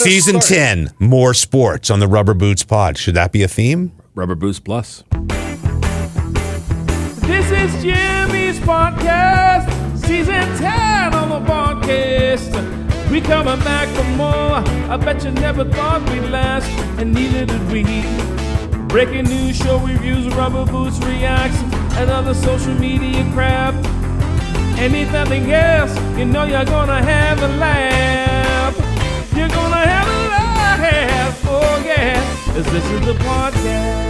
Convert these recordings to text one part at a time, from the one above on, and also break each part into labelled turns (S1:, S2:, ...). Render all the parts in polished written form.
S1: Season 10, more sports on the Rubber Boots Pod. Should that be a theme?
S2: Rubber Boots Plus.
S3: This is Jimmy's podcast, season 10 on the podcast. We coming back for more. I bet you never thought we'd last, and neither did we. Breaking news, show reviews, Rubber Boots reacts, and other social media crap. Anything else, you know you're gonna have a laugh. You're gonna have a laugh. Oh yeah, this is the podcast.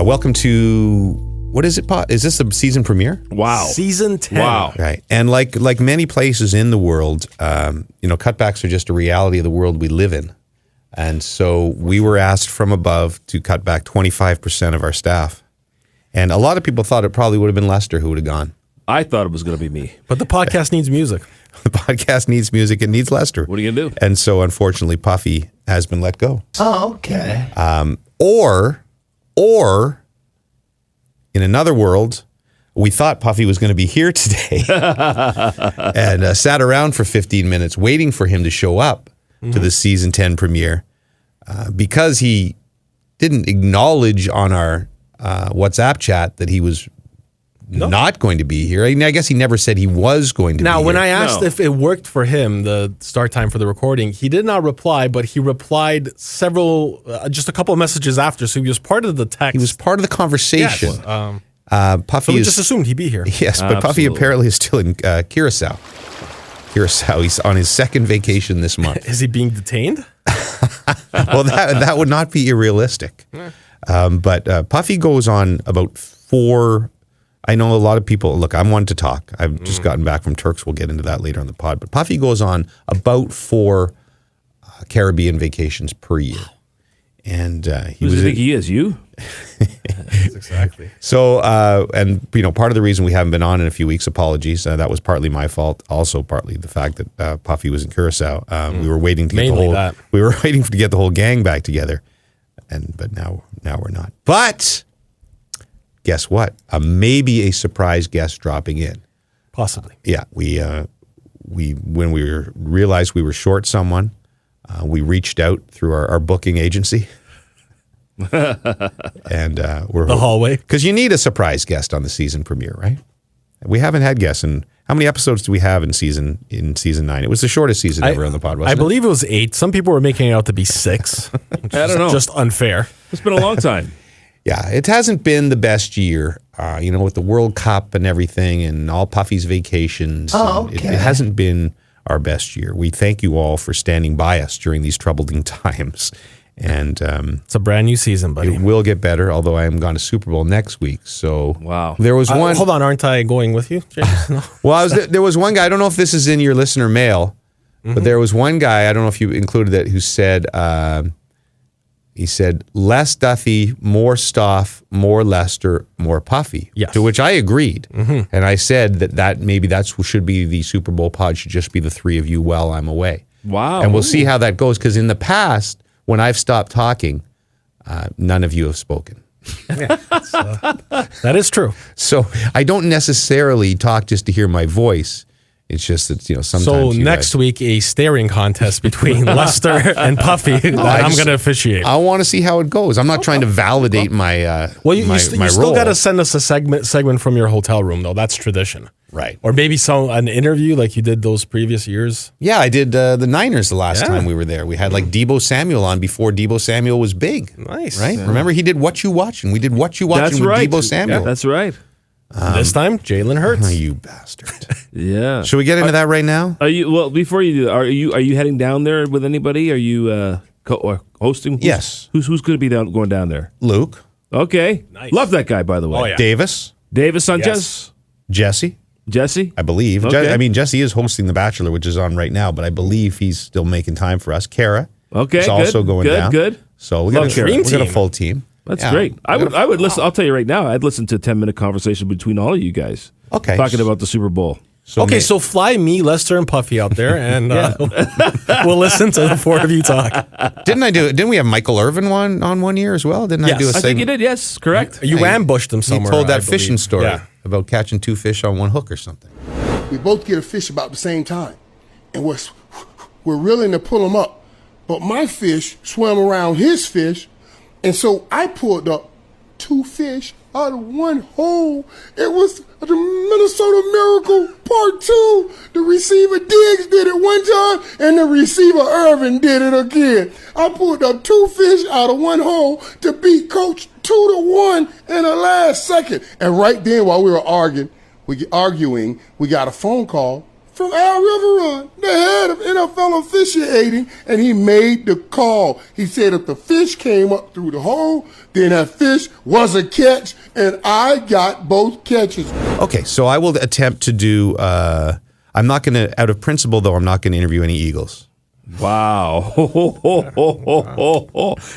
S1: Welcome to, what is it, is this the season premiere?
S2: Wow.
S4: Season 10.
S2: Wow.
S1: Right. And like many places in the world, cutbacks are just a reality of the world we live in. And so we were asked from above to cut back 25% of our staff. And a lot of people thought it probably would have been Lester who would have gone.
S2: I thought it was going to be me.
S4: But the podcast needs music.
S1: The podcast needs music. It needs Lester.
S2: What are you going to do?
S1: And so, unfortunately, Puffy has been let go.
S4: Oh, okay.
S1: Or, in another world, we thought Puffy was going to be here today and sat around for 15 minutes waiting for him to show up to the season 10 premiere because he didn't acknowledge on our WhatsApp chat that he was not going to be here. I mean, I guess he never said he was going to be here.
S4: Now, when I asked if it worked for him, the start time for the recording, he did not reply, but he replied just a couple of messages after, so he was part of the text.
S1: He was part of the conversation.
S4: Yes.
S1: Puffy
S4: So we just assumed he'd be here.
S1: Yes, but Puffy apparently is still in Curacao. He's on his second vacation this month.
S4: Is he being detained?
S1: Well, that would not be irrealistic. But Puffy goes on about 4. I know a lot of people. Look, I'm one to talk. I've just gotten back from Turks. We'll get into that later on the pod. But Puffy goes on about 4 Caribbean vacations per year, and
S2: Who does he think he is? You?
S4: Exactly.
S1: So, part of the reason we haven't been on in a few weeks, apologies. That was partly my fault. Also, partly the fact that Puffy was in Curacao. We were waiting to get we were waiting to get the whole gang back together, but now we're not. But guess what? Maybe a surprise guest dropping in.
S4: Possibly.
S1: Yeah, when we realized we were short someone, we reached out through our booking agency. And we're
S4: The hallway.
S1: because you need a surprise guest on the season premiere, right? We haven't had guests. And how many episodes do we have in season 9? It was the shortest season ever on the pod, wasn't
S4: I
S1: it?
S4: believe it was 8. Some people were making it out to be 6. Which
S2: I don't know.
S4: Just unfair.
S2: It's been a long time.
S1: Yeah, it hasn't been the best year, with the World Cup and everything and all Puffy's vacations.
S4: Oh, okay.
S1: It hasn't been our best year. We thank you all for standing by us during these troubling times. And
S4: It's a brand new season, buddy.
S1: it will get better, although I am going to Super Bowl next week. So
S2: Wow.
S1: there was one.
S4: Hold on, aren't I going with you, James? No.
S1: Well, there was one guy. I don't know if this is in your listener mail, but there was one guy. I don't know if you included it, who said, he said, less Duffy, more Stoff, more Lester, more Puffy.
S4: Yes.
S1: To which I agreed, and I said that maybe should be the Super Bowl pod. Should just be the 3 of you while I'm away.
S2: Wow.
S1: And we'll see how that goes. Because in the past, when I've stopped talking, none of you have spoken.
S4: That is true.
S1: So I don't necessarily talk just to hear my voice. It's just that, sometimes.
S4: So next week, a staring contest between Lester and Puffy that I'm going to officiate.
S1: I want to see how it goes. I'm not trying to validate my
S4: Well, you
S1: my
S4: still
S1: role.
S4: got to send us a segment from your hotel room, though. That's tradition.
S1: Right.
S4: Or maybe an interview like you did those previous years.
S1: Yeah, I did the Niners the last time we were there. We had like Deebo Samuel on before Deebo Samuel was big.
S4: Nice.
S1: Right? Yeah. Remember, he did What You Watching. We did What You Watching
S2: That's
S1: with
S2: right.
S1: Deebo Samuel.
S2: Yeah, that's right.
S4: This time, Jalen
S1: Oh,
S4: Hurts.
S1: you bastard.
S2: Yeah.
S1: Should we get into that right now?
S2: Are you? Well, before you do, are you heading down there with anybody? Are you hosting?
S1: Yes.
S2: Who's going to be going down there?
S1: Luke,
S2: Okay.
S4: Nice.
S2: Love that guy, by the way.
S4: Oh, yeah.
S1: Davis,
S2: Davis
S4: Yes.
S1: Jesse,
S2: Jesse.
S1: I believe.
S2: Okay.
S1: Jesse is hosting The Bachelor, which is on right now, but I believe he's still making time for us. Kara
S2: Okay.
S1: is also going down.
S2: Good.
S1: So we
S2: Love
S1: got
S2: Kara.
S1: we got a
S4: team.
S1: full team.
S2: That's
S1: Yeah.
S2: great. I would listen. I'll tell you right now. I'd listen to a 10-minute conversation between all of you guys.
S1: Okay.
S2: Talking about the Super Bowl.
S4: So fly me, Lester, and Puffy out there, and we'll listen to the 4 of you talk.
S1: Didn't we have Michael Irvin on one year as well? Didn't I
S4: Yes.
S1: do a
S2: I think
S1: segment?
S2: you did. Yes, correct.
S4: You ambushed them
S1: He
S4: somewhere.
S1: told that
S4: I believe.
S1: fishing story
S4: Yeah.
S1: about catching 2 fish on one hook or something.
S5: We both get a fish about the same time. And what's were willing to pull him up. But my fish swam around his fish, and so I pulled up 2 fish out of 1 hole. It was the Minnesota Miracle Part 2. The receiver Diggs did it one time, and the receiver Irvin did it again. I pulled up 2 fish out of 1 hole to beat Coach 2-1 in the last second. And right then, while we were arguing, we got a phone call from Al Riveron, the head of NFL officiating, and he made the call. He said if the fish came up through the hole, then that fish was a catch, and I got both catches.
S1: Okay, so I will attempt to do. I'm not going to, out of principle, though, I'm not going to interview any Eagles.
S2: Wow.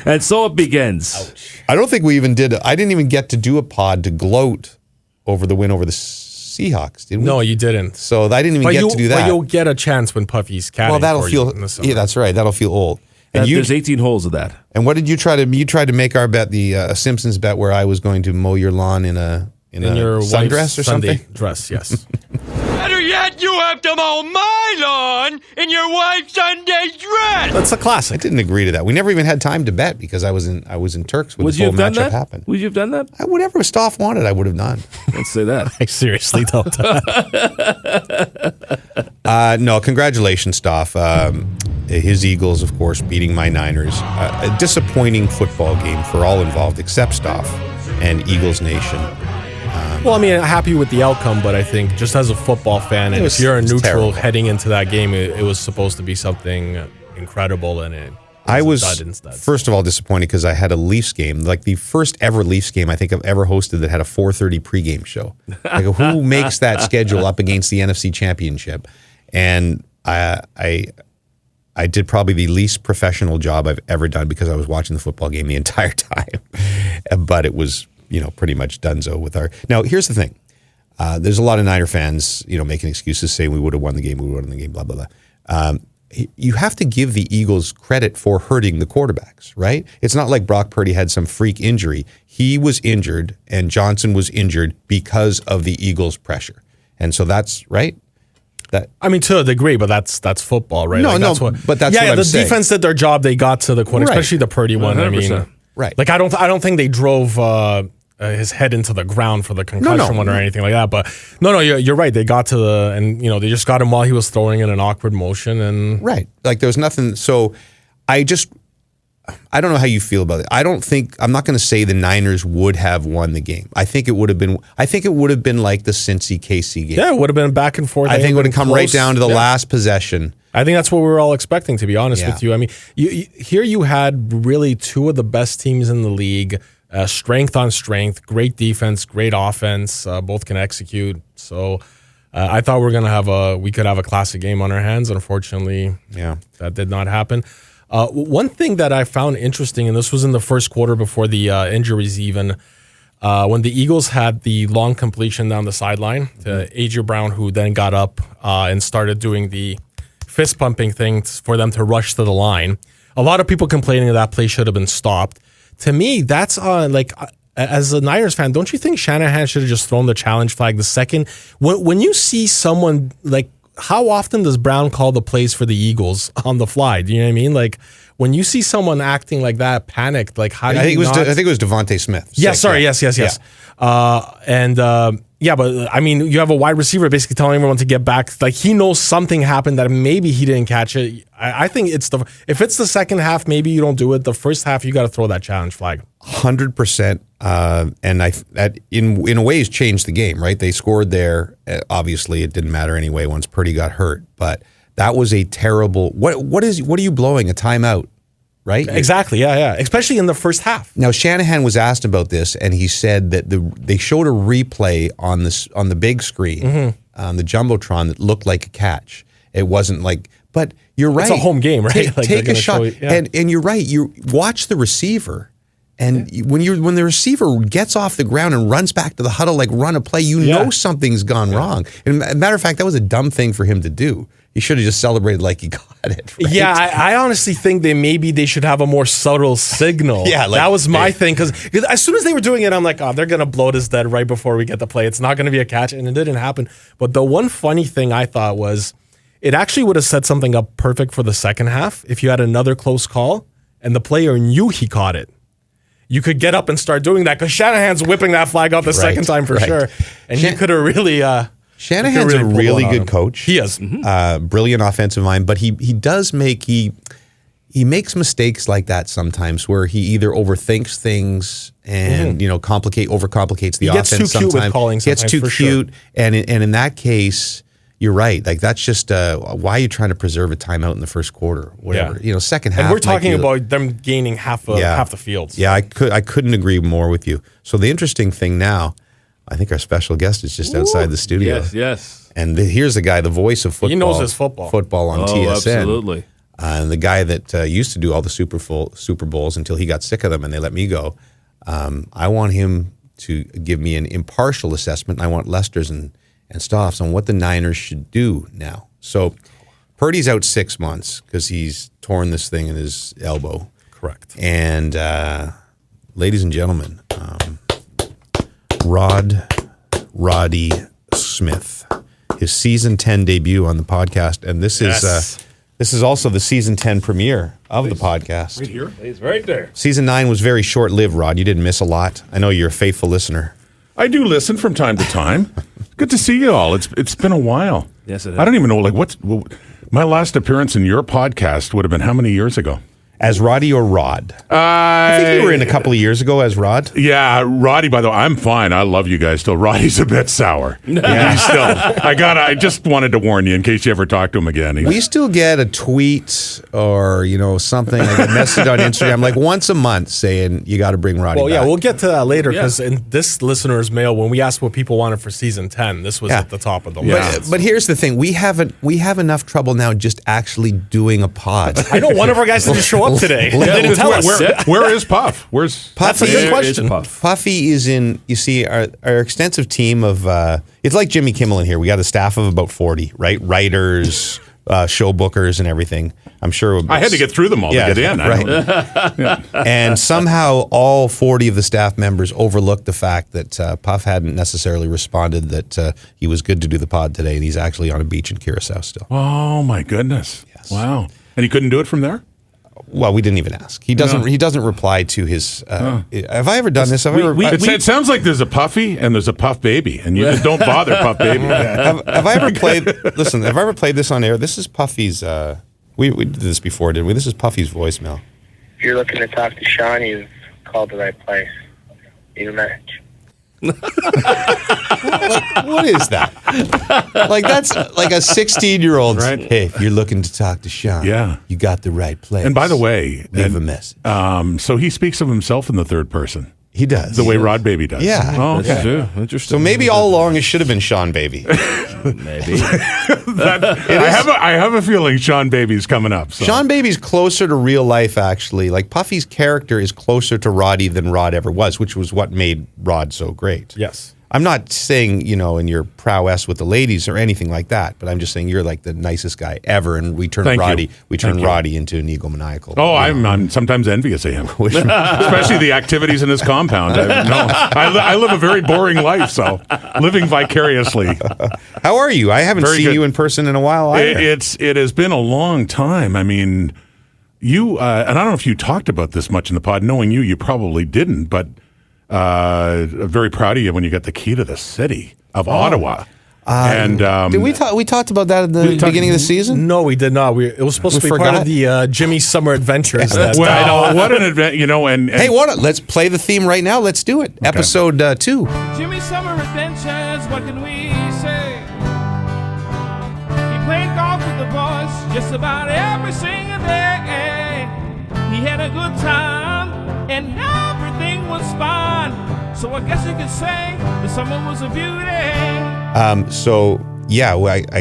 S2: And so it begins.
S1: Ouch. I don't think we even did. I didn't even get to do a pod to gloat over the win over the Seahawks, did we?
S4: No, you didn't.
S1: So I didn't even get to do that.
S4: But you'll get a chance when Puffy's catting.
S1: Well, that'll
S4: for
S1: feel.
S4: you in the summer.
S1: Yeah, that's right. That'll feel old. And
S2: There's 18 holes of that.
S1: And what did you try to? You tried to make our bet, the Simpsons bet, where I was going to mow your lawn in a
S4: your
S1: sundress or
S4: Sunday
S1: something.
S4: Dress, yes.
S6: Better yet, you have to mow my lawn in your wife's Sunday dress.
S4: That's a
S1: I
S4: classic.
S1: didn't agree to that. We never even had time to bet because I was in Turks when
S2: Would
S1: this
S2: you
S1: whole
S2: have done
S1: matchup
S2: that?
S1: happened.
S2: Would you have done that?
S1: Whatever Stoff wanted, I would have done.
S2: Let's say that.
S4: I seriously don't.
S1: No, congratulations, Stoff. His Eagles, of course, beating my Niners. A disappointing football game for all involved, except Stoff and Eagles Nation.
S4: Well, I mean, happy with the outcome, but I think just as a football fan, and if you're a neutral
S1: terrible.
S4: heading into that game, it was supposed to be something incredible, and it
S1: I was,
S4: instead.
S1: first of all, disappointed because I had a Leafs game, like the first ever Leafs game I think I've ever hosted that had a 4:30 pregame show. Like, who makes that schedule up against the NFC Championship? And I did probably the least professional job I've ever done because I was watching the football game the entire time. But it was, pretty much donezo with our. Now, here's the thing. There's a lot of Niner fans, making excuses saying we would have won the game, blah, blah, blah. You have to give the Eagles credit for hurting the quarterbacks, right? It's not like Brock Purdy had some freak injury. He was injured and Johnson was injured because of the Eagles' pressure. And so that's right.
S4: I mean, to a degree, but that's football, right?
S1: No, but that's what I'm
S4: the
S1: saying.
S4: defense did their job. They got to the quarterback,
S1: Right.
S4: especially the Purdy one. I mean,
S2: 100%.
S1: Right.
S4: Like I don't think they drove his head into the ground for the concussion one or anything like that. But no, you're right. They got to they just got him while he was throwing in an awkward motion, and
S1: Right. Like there was nothing. So I don't know how you feel about it. I'm not going to say the Niners would have won the game. I think it would have been like the Cincy KC game.
S4: yeah, it would have been back and forth.
S1: I think it would have come right
S4: close.
S1: down to the
S4: Yeah.
S1: last possession.
S4: I think that's what we were all expecting, to be honest
S1: Yeah.
S4: with you. I mean, here you had really two of the best teams in the league, strength on strength, great defense, great offense, both can execute. So I thought we could have a classic game on our hands. Unfortunately,
S1: Yeah.
S4: that did not happen. One thing that I found interesting, and this was in the first quarter before the injuries even, when the Eagles had the long completion down the sideline to A.J. Brown, who then got up and started doing the fist pumping thing for them to rush to the line. A lot of people complaining that play should have been stopped. To me, that's as a Niners fan, don't you think Shanahan should have just thrown the challenge flag the second? When you see someone like, how often does Brown call the plays for the Eagles on the fly? Do you know what I mean? Like when you see someone acting like that, panicked, like how do
S1: I think
S4: you
S1: it was Devontae Smith.
S4: Yes, sorry, yes. But I mean, you have a wide receiver basically telling everyone to get back. Like he knows something happened that maybe he didn't catch it. I think if it's the second half, maybe you don't do it. The first half, you got to throw that challenge flag.
S1: 100%. And that in a ways changed the game, right? They scored there. Obviously, it didn't matter anyway once Purdy got hurt. But that was a terrible. What are you blowing? A timeout, right?
S4: Exactly. Yeah. Especially in the first half.
S1: Now Shanahan was asked about this, and he said that they showed a replay on the big screen, on the jumbotron, that looked like a catch. It wasn't like, but you're right.
S4: It's a home game, right?
S1: Take a shot, and you're right. You watch the receiver. And when the receiver gets off the ground and runs back to the huddle, like run a play, you know something's gone wrong. And as a matter of fact, that was a dumb thing for him to do. He should have just celebrated like he got it. Right?
S4: Yeah, I honestly think they should have a more subtle signal.
S1: Yeah, like,
S4: that was my thing, because as soon as they were doing it, I'm like, oh, they're gonna blow this dead right before we get the play. It's not gonna be a catch, and it didn't happen. But the one funny thing I thought was, it actually would have set something up perfect for the second half if you had another close call and the player knew he caught it. You could get up and start doing that because Shanahan's whipping that flag out the second time for sure. And you could have really...
S1: Shanahan's a really good coach.
S4: He is.
S1: Brilliant offensive mind, but he does make... He makes mistakes like that sometimes where he either overthinks things and, overcomplicates the offense sometimes. He gets too cute with calling sometimes, gets too cute. Sure. And in that case, you're right. Like, that's just why are you trying to preserve a timeout in the first quarter? Whatever. Second half.
S4: And we're talking about them gaining half the field.
S1: Yeah, I couldn't agree more with you. So the interesting thing now, I think our special guest is just outside the studio.
S2: Yes.
S1: And here's the guy, the voice of football.
S4: He knows his football.
S1: Football on TSN.
S2: Absolutely.
S1: And the guy that used to do all the Super Bowls until he got sick of them and they let me go. I want him to give me an impartial assessment. I want Lester's and Stoff's on what the Niners should do now. So Purdy's out 6 months because he's torn this thing in his elbow.
S4: Correct.
S1: And ladies and gentlemen, Roddy Smith, his season 10 debut on the podcast, and this is also the season 10 premiere of the podcast.
S2: Right here. He's right there.
S1: Season 9 was very short-lived, Rod. You didn't miss a lot. I know you're a faithful listener.
S7: I do listen from time to time. Good to see you all. It's been a while.
S2: Yes, it is.
S7: I don't even know, my last appearance in your podcast would have been how many years ago?
S1: As Roddy or Rod? I think you were in a couple of years ago as Rod.
S7: Yeah, Roddy, by the way, I'm fine. I love you guys still. Roddy's a bit sour. Yeah. He's still. I just wanted to warn you in case you ever talk to him again.
S1: We still get a tweet or, something, like a message on Instagram, like once a month saying you got to bring Roddy back.
S4: Yeah, we'll get to that later because in this listener's mail, when we asked what people wanted for season 10, this was at the top of the list.
S1: But here's the thing. We have enough trouble now just actually doing a pod.
S4: I know one of our guys didn't show up today.
S7: Where is Puff? Where's
S1: Puffy?
S4: That's a good question.
S1: Puffy is in, you see, our extensive team of, it's like Jimmy Kimmel in here. We got a staff of about 40, right? Writers, show bookers and everything. I'm sure.
S7: I had to get through them all to get in.
S1: Right. And somehow all 40 of the staff members overlooked the fact that Puff hadn't necessarily responded that he was good to do the pod today, and he's actually on a beach in Curacao still.
S7: Oh, my goodness.
S1: Yes.
S7: Wow. And he couldn't do it from there?
S1: Well, we didn't even ask. He doesn't. He doesn't reply to his. Have I ever done this?
S7: It sounds like there's a Puffy and there's a Puff Baby, and you just don't bother Puff Baby.
S1: have I ever played? Listen, have I ever played this on air? This is Puffy's. We did this before, didn't we? This is Puffy's voicemail.
S8: If you're looking to talk to Sean, you've called the right place. Leave a message.
S1: What is that? Like, that's like a 16-year-old.
S7: Right.
S1: Hey, if you're looking to talk to Sean, you got the right place.
S7: And by the way,
S1: leave a message.
S7: So he speaks of himself in the third person.
S1: He does.
S7: The way Rod Baby does.
S1: Yeah.
S7: Oh, okay.
S2: That's true. Interesting.
S1: So maybe all along it should have been Sean Baby.
S2: Maybe.
S7: I have a feeling Sean Baby's coming up. So.
S1: Sean Baby's closer to real life, actually. Like, Puffy's character is closer to Roddy than Rod ever was, which was what made Rod so great.
S4: Yes.
S1: I'm not saying, in your prowess with the ladies or anything like that, but I'm just saying you're like the nicest guy ever, and we turned Roddy into an egomaniacal.
S7: Oh, I'm sometimes envious of him, especially the activities in his compound. I live a very boring life, so living vicariously.
S1: How are you? I haven't seen you in person in a while either.
S7: It has been a long time. I mean, you and I don't know if you talked about this much in the pod. Knowing you probably didn't, but. Very proud of you when you got the key to the city of Ottawa. And
S1: did we talked about that at the beginning of the season?
S4: No, we did not. It was supposed to be part of the Jimmy Summer Adventures.
S7: What an event, and
S1: hey, let's play the theme right now. Let's do it. Okay. Episode 2.
S3: Jimmy Summer Adventures, what can we say? He played golf with the boys just about every single day. He had a good time, and everything was fine. So I guess you could say the summer was a beauty. I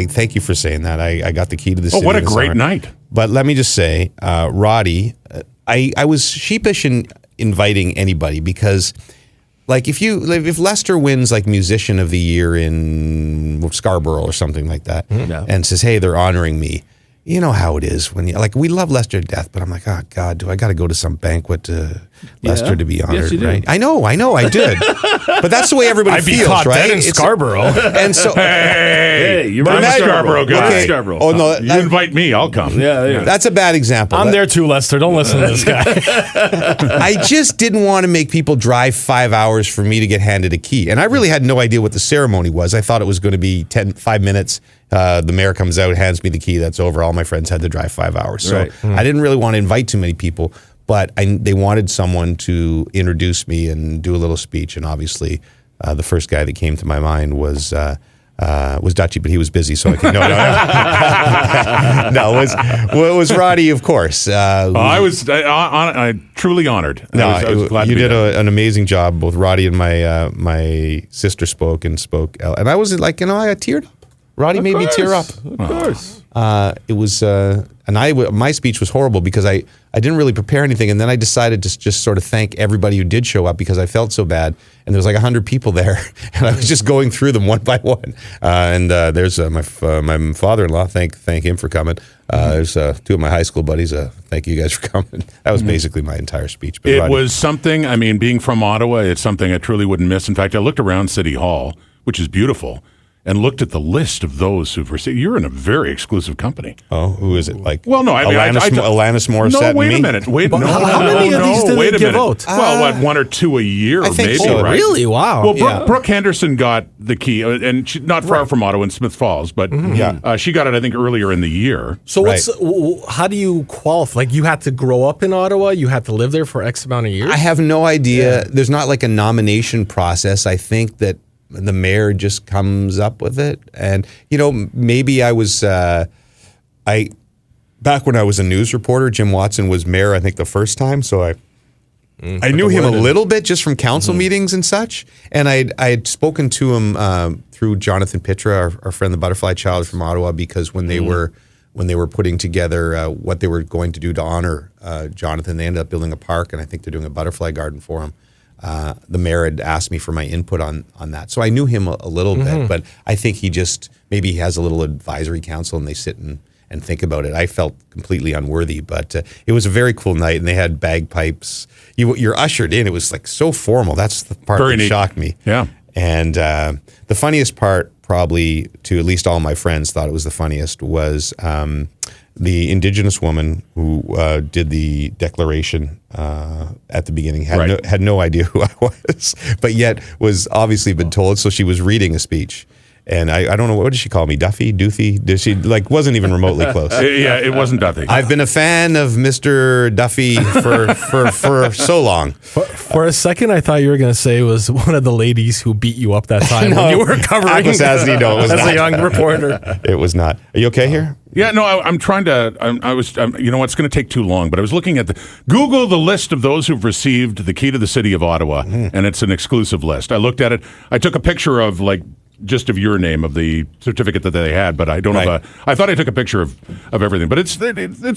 S3: thank you for saying that. I got the key to the city.
S7: Oh, what a great night.
S1: But let me just say, Roddy, I was sheepish in inviting anybody because, like, if Lester wins, like, Musician of the Year in Scarborough or something like that, and says, hey, they're honoring me, you know how it is when you, like, we love Lester to death, but I'm like, oh God, do I got to go to some banquet to Lester to be honored?
S2: Yes, you do.
S1: Right? I know, I did. But that's the way everybody
S4: I'd be
S1: feels,
S4: caught
S1: right?
S4: dead in Scarborough.
S1: And so,
S7: Hey,
S2: you're
S7: I'm a
S2: right.
S7: Scarborough guy.
S2: Okay. Scarborough.
S1: oh no,
S7: You invite me, I'll come.
S2: Yeah.
S1: that's a bad example.
S4: I'm there too, Lester. Don't listen to this guy.
S1: I just didn't want to make people drive 5 hours for me to get handed a key. And I really had no idea what the ceremony was. I thought it was going to be 5 minutes. The mayor comes out, hands me the key. That's over. All my friends had to drive 5 hours. So
S2: Right.
S1: I didn't really want to invite too many people, but they wanted someone to introduce me and do a little speech. And obviously, the first guy that came to my mind was Dutchie, but he was busy, so I could no, it was Roddy, of course.
S7: I was truly honored. I was glad
S1: you
S7: to be
S1: did
S7: there.
S1: an amazing job. Both Roddy and my sister spoke, and I was like, I teared up. Roddy made me tear up.
S2: Of course.
S1: It was, my speech was horrible because I didn't really prepare anything, and then I decided to just sort of thank everybody who did show up because I felt so bad, and there was like 100 people there, and I was just going through them one by one. And there's my father-in-law. Thank him for coming. There's two of my high school buddies. Thank you guys for coming. That was basically my entire speech. But
S7: It
S1: Roddy,
S7: was something, I mean, being from Ottawa, it's something I truly wouldn't miss. In fact, I looked around City Hall, which is beautiful, and looked at the list of those who've received. You're in a very exclusive company.
S1: Oh, who is it? Like,
S7: Well, no, I mean,
S1: Alanis Morissette.
S7: No,
S1: and
S7: wait
S1: me?
S7: a minute. Wait,
S4: But
S7: no,
S4: how many of these did
S7: wait
S4: they
S7: a
S4: give
S7: minute.
S4: out?
S7: Well, what, 1 or 2 a year,
S1: I think
S7: maybe,
S1: so.
S7: right?
S4: Really? Wow.
S7: Well,
S1: Yeah.
S7: Brooke Henderson got the key, and she, not far from Ottawa in Smith Falls, but she got it, I think, earlier in the year.
S4: So
S1: Right.
S4: how do you qualify? Like, you had to grow up in Ottawa? You had to live there for X amount of years?
S1: I have no idea. There's not like a nomination process. I think that the mayor just comes up with it. And, maybe I was, back when I was a news reporter, Jim Watson was mayor, I think, the first time. So I knew him a little bit just from council meetings and such. And I had spoken to him through Jonathan Pitra, our friend, the Butterfly Child from Ottawa, because when they were putting together what they were going to do to honor Jonathan, they ended up building a park, and I think they're doing a butterfly garden for him. The mayor had asked me for my input on that. So I knew him a little bit, but I think maybe he has a little advisory council and they sit and think about it. I felt completely unworthy, but it was a very cool night, and they had bagpipes. You're ushered in. It was like so formal. That's the part
S7: Very
S1: that
S7: neat.
S1: shocked me.
S7: Yeah.
S1: And the funniest part, probably to at least all my friends thought it was the funniest, was the Indigenous woman who did the declaration at the beginning had no idea who I was, but yet was obviously been told. So she was reading a speech, and I don't know, what did she call me? Duffy, Doothy? Did she wasn't even remotely close?
S7: Yeah, it wasn't Duffy.
S1: I've been a fan of Mr. Duffy for so long.
S4: For a second, I thought you were going to say it was one of the ladies who beat you up that time when you were covering
S1: Atlas Asney, no, it was
S4: as
S1: not.
S4: a young reporter.
S1: It was not. Are you okay here?
S7: Yeah, no, I'm trying to. It's going to take too long, but I was looking at Google the list of those who've received the key to the city of Ottawa, and it's an exclusive list. I looked at it. I took a picture of just of your name, of the certificate that they had, but I don't have I thought I took a picture of everything, but it's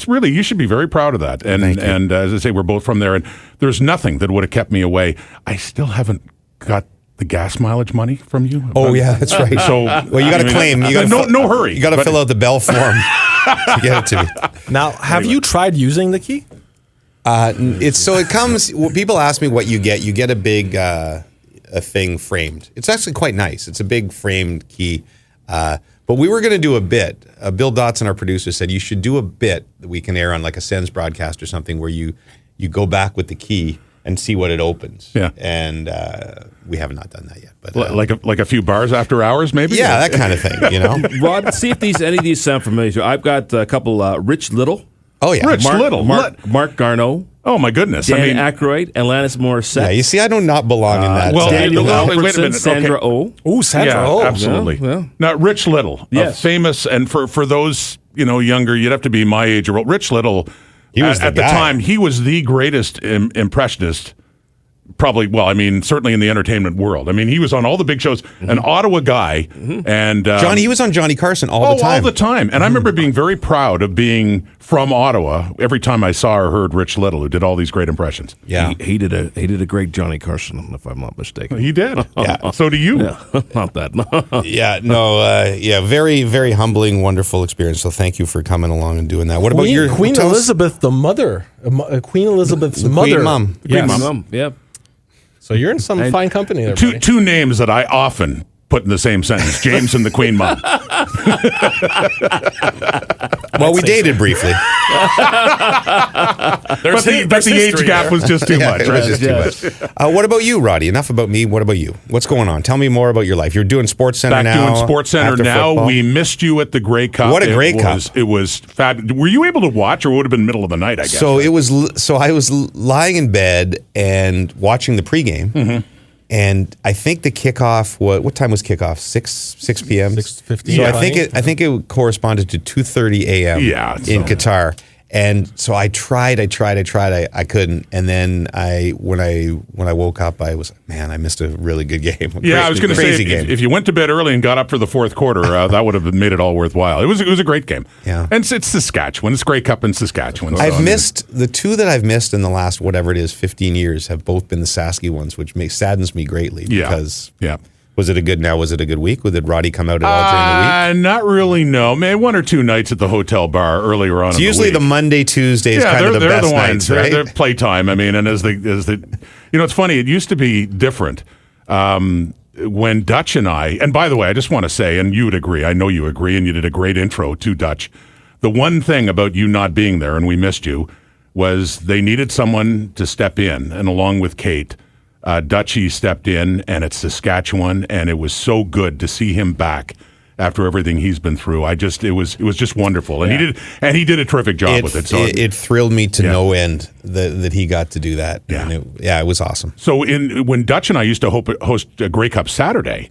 S7: really, you should be very proud of that. And as I say, we're both from there, and there's nothing that would have kept me away. I still haven't got the gas mileage money from you.
S1: Oh yeah, that's right.
S7: So
S1: well, you got to claim. You got
S7: no hurry.
S1: You got to fill out the Bell form to get it to me.
S4: Now, have you tried using the key?
S1: It comes. People ask me what you get. You get a big a thing framed. It's actually quite nice. It's a big framed key. But we were going to do a bit. Bill Dotson, our producer, said you should do a bit that we can air on like a Sens broadcast or something where you go back with the key and see what it opens.
S7: Yeah.
S1: And we have not done that yet. But
S7: like a few bars after hours, maybe.
S1: yeah, that kind of thing.
S2: Rod, see if any of these sound familiar. I've got a couple. Rich Little.
S1: Oh yeah,
S7: Rich Little.
S2: Mark Garneau.
S7: Oh my goodness.
S2: Dan Aykroyd. Alanis Morissette.
S1: Yeah, you see, I do not belong in that.
S2: Daniel
S7: wait a
S2: Alfredson,
S7: minute.
S2: Sandra
S7: Okay.
S2: Oh.
S4: Ooh, Sandra.
S7: Yeah,
S4: Oh,
S7: absolutely.
S2: Yeah.
S7: Now, Rich Little,
S2: Yes.
S7: famous, and for those younger, you'd have to be my age or Rich Little.
S1: He was
S7: at
S1: the
S7: the
S1: guy.
S7: time, he was the greatest impressionist probably, well, I mean, certainly in the entertainment world. I mean, he was on all the big shows, an Ottawa guy. And
S1: Johnny, he was on Johnny Carson all the time.
S7: all the time. And I remember being very proud of being from Ottawa every time I saw or heard Rich Little, who did all these great impressions.
S1: Yeah.
S2: He did a great Johnny Carson, if I'm not mistaken.
S7: He did. Yeah. So do you.
S2: Yeah, not that.
S1: Very, very humbling, wonderful experience. So thank you for coming along and doing that. What about your
S4: Queen
S1: tell us-
S4: Elizabeth, the mother, Queen Elizabeth's mother,
S1: Queen Mum.
S4: Yes.
S2: Queen Mum, yeah.
S4: So you're in some fine company there. buddy.
S7: Two names that I often put in the same sentence: James and the Queen Mum.
S1: Well, we dated briefly.
S7: But the age gap was just too much.
S1: It was
S7: Right?
S1: just too much. What about you, Roddy? Enough about me. What about you? What's going on? Tell me more about your life. You're doing Sports Center
S7: Back
S1: now.
S7: doing Sports Center
S1: after
S7: now.
S1: football.
S7: We missed you at the Grey Cup.
S1: What a great cup.
S7: It was fabulous. Were you able to watch, or would have been middle of the night, I guess?
S1: So it was. So I was lying in bed and watching the pregame.
S7: Mm-hmm.
S1: And I think the kickoff. What time was kickoff? 6 p.m.
S4: 6:15.
S1: So
S4: Yeah.
S1: I think it corresponded to 2:30 a.m.
S7: Yeah,
S1: in Qatar. And so I tried. I couldn't. And then when I woke up, I was, man, I missed a really good game.
S7: Yeah, I was going to say,
S1: crazy game.
S7: if you went to bed early and got up for the fourth quarter, that would have made it all worthwhile. It was a great game.
S1: Yeah.
S7: And it's Saskatchewan. It's Grey Cup in Saskatchewan.
S1: I've missed the two that I've missed in the last, whatever it is, 15 years have both been the Sasky ones, which saddens me greatly because was it a good week? Did Roddy come out at all during the week?
S7: Not really, no. Man, 1 or 2 nights at the hotel bar earlier on.
S1: It's usually the Monday, Tuesday is kind of the
S7: they're
S1: best
S7: the ones.
S1: nights, right?
S7: They're playtime. I mean, and as the it's funny. It used to be different when Dutch and I. And by the way, I just want to say, and you would agree. I know you agree, and you did a great intro to Dutch. The one thing about you not being there, and we missed you, was they needed someone to step in, and along with Kate. Dutchie stepped in, and it's Saskatchewan, and it was so good to see him back after everything he's been through. It was just wonderful, and he did a terrific job with it. So
S1: it thrilled me to no end that he got to do that.
S7: Yeah.
S1: And it was awesome.
S7: So when Dutch and I used to host a Grey Cup Saturday,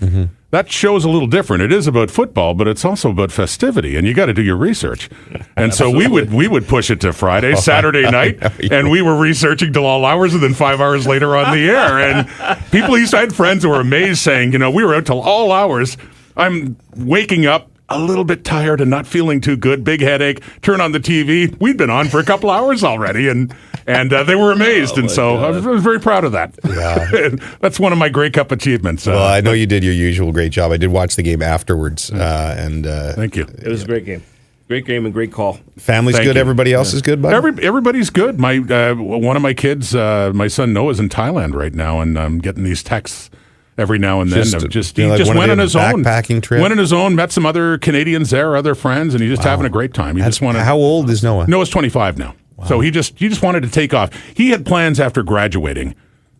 S7: that show's a little different. It is about football, but it's also about festivity, and you got to do your research. And so we would push it to Friday, Saturday night, and we were researching till all hours, and then 5 hours later on the air. And I had friends who were amazed, saying, we were out till all hours. I'm waking up a little bit tired and not feeling too good, big headache, turn on the TV. We'd been on for a couple hours already, and they were amazed. And so I was very proud of that.
S1: Yeah.
S7: That's one of my Grey Cup achievements.
S1: Well, I know you did your usual great job. I did watch the game afterwards.
S7: Thank you.
S2: It was a great game. Great game and great call.
S1: Family's
S7: Thank
S1: good.
S7: you.
S1: Everybody else is good, bud?
S7: Everybody's good. My one of my kids, my son Noah's in Thailand right now, and I'm getting these texts every now and then.
S1: He
S7: He just
S1: one
S7: went
S1: of
S7: on
S1: the
S7: his own.
S1: backpacking trip?
S7: Went on his own, met some other Canadians there, other friends, and he's just having a great time.
S1: How old is Noah?
S7: Noah's 25 now. Wow. So he just wanted to take off. He had plans after graduating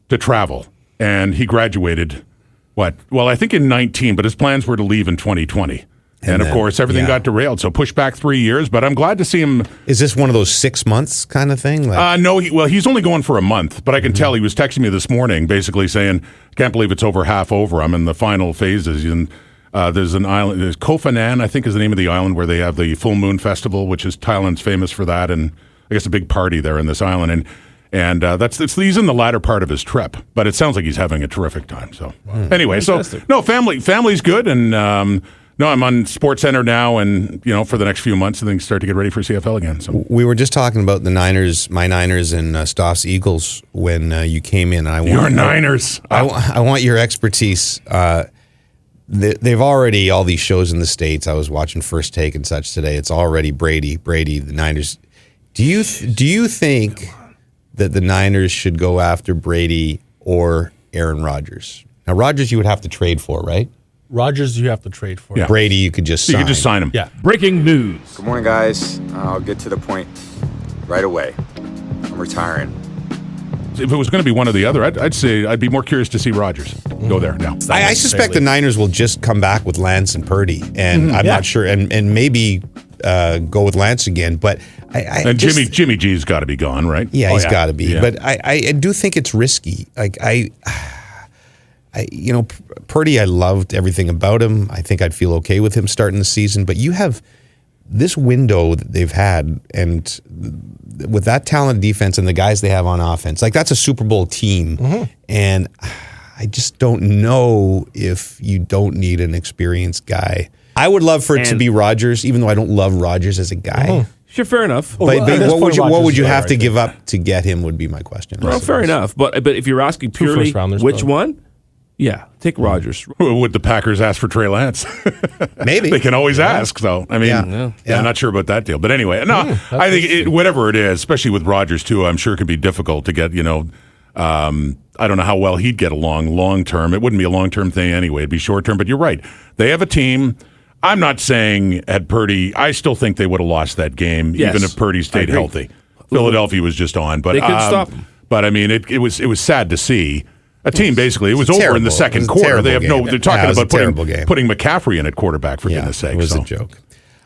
S7: to travel, and he graduated, I think in 19, but his plans were to leave in 2020. And of course, everything got derailed. So pushed back 3 years, but I'm glad to see him.
S1: Is this one of those 6 months kind of thing?
S7: No, he's only going for a month, but I can tell he was texting me this morning basically saying, can't believe it's over half over. I'm in the final phases. And there's an island, there's Koh Phangan, I think is the name of the island, where they have the Full Moon Festival, which is Thailand's famous for that. And I guess a big party there in this island. And he's in the latter part of his trip, but it sounds like he's having a terrific time. So anyway,
S2: Fantastic.
S7: family's good. And, no, I'm on Sports Center now, and for the next few months, and then start to get ready for CFL again. So
S1: we were just talking about the Niners, my Niners, and Stoff's Eagles when you came in.
S7: Your Niners.
S1: I want your expertise. They've already all these shows in the States. I was watching First Take and such today. It's already Brady, the Niners. Do you think that the Niners should go after Brady or Aaron Rodgers? Now, Rodgers you would have to trade for, right?
S4: Rodgers, you have to trade for.
S7: Yeah.
S1: Brady, you could just sign.
S7: You could just sign him.
S4: Yeah.
S2: Breaking news.
S9: Good morning, guys. I'll get to the point right away. I'm retiring.
S7: If it was going to be one or the other, I'd say I'd be more curious to see Rodgers go there now.
S1: I suspect the Niners will just come back with Lance and Purdy, and I'm not sure, and maybe go with Lance again. But
S7: And Jimmy G's got to be gone, right?
S1: Yeah, he's got to be.
S7: Yeah.
S1: But I do think it's risky. Purdy, I loved everything about him. I think I'd feel okay with him starting the season. But you have this window that they've had, and with that talented defense and the guys they have on offense, like that's a Super Bowl team. And I just don't know if you don't need an experienced guy. I would love for it to be Rodgers, even though I don't love Rodgers as a guy.
S2: Sure, fair enough.
S1: But what would you have to give up to get him would be my question.
S2: Well, fair enough. But if you're asking purely which one, take Rodgers.
S7: Would the Packers ask for Trey Lance?
S1: Maybe.
S7: They can always ask, though. I mean, I'm not sure about that deal. But anyway, no, I think whatever it is, especially with Rodgers, too, I'm sure it could be difficult to get, I don't know how well he'd get along long-term. It wouldn't be a long-term thing anyway. It'd be short-term. But you're right. They have a team. I'm not saying at Purdy, I still think they would have lost that game, even if Purdy stayed healthy. Philadelphia was just on. But
S2: they couldn't stop him.
S7: But, I mean, it was sad to see. A team, basically, it was over in the second quarter. They're talking about putting McCaffrey in at quarterback, for goodness sake.
S1: It was a joke.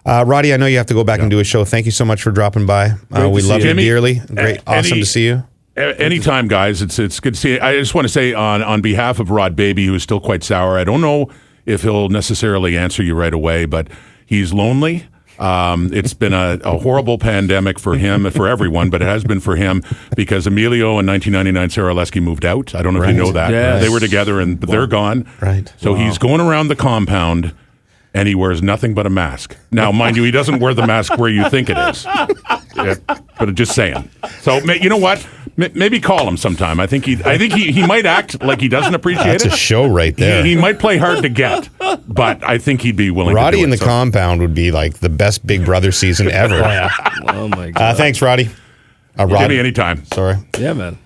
S1: Roddy, I know you have to go back and do a show. Thank you so much for dropping by. We love you dearly. Great. Awesome to see you.
S7: Anytime, guys. It's good to see you. I just want to say on behalf of Rod Baby, who is still quite sour, I don't know if he'll necessarily answer you right away, but he's lonely. It's been a horrible pandemic for him, for everyone, but it has been for him because Emilio in 1999, Sarah Lesky moved out. I don't know if you know that.
S2: Yes.
S7: They were together, but they're gone.
S1: Right.
S7: So he's going around the compound, and he wears nothing but a mask. Now, mind you, he doesn't wear the mask where you think it is. But just saying. So, you know what? Maybe call him sometime. I think he might act like he doesn't appreciate it.
S1: That's a show right there.
S7: He might play hard to get, but I think he'd be willing
S1: Roddy
S7: to do
S1: in
S7: it.
S1: the compound would be like the best Big Brother season ever.
S2: Oh, my God.
S1: Thanks, Roddy.
S7: Give me any time.
S1: Sorry.
S2: Yeah, man.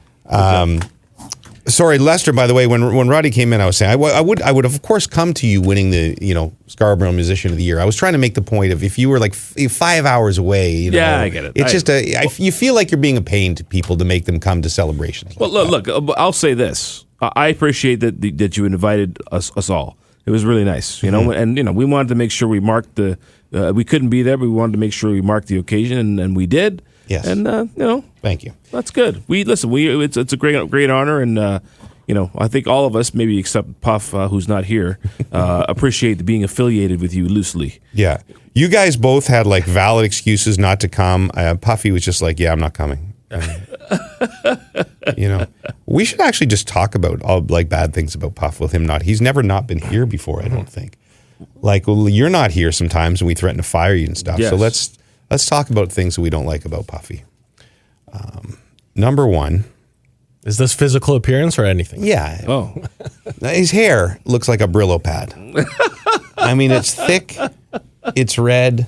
S1: Sorry, Lester, by the way, when Roddy came in, I was saying I would of course come to you winning the Scarborough Musician of the Year. I was trying to make the point of if you were like 5 hours away,
S2: I get it.
S1: It's you feel like you're being a pain to people to make them come to celebrations.
S2: Well, look, I'll say this. I appreciate that you invited us all. It was really nice, and we wanted to make sure we marked we couldn't be there, but we wanted to make sure we marked the occasion, and we did.
S1: Yes.
S2: And
S1: thank you.
S2: That's good. It's a great honor, and I think all of us, maybe except Puff, who's not here, appreciate being affiliated with you loosely.
S1: Yeah, you guys both had like valid excuses not to come. Puffy was just like, "Yeah, I'm not coming." We should actually just talk about all like bad things about Puff with him not. He's never not been here before. I don't think. Like, well, you're not here sometimes, and we threaten to fire you and stuff.
S2: Yes.
S1: So let's talk about things that we don't like about Puffy. Number one.
S4: Is this physical appearance or anything?
S1: Yeah.
S2: Oh.
S1: His hair looks like a Brillo pad. I mean, it's thick. It's red.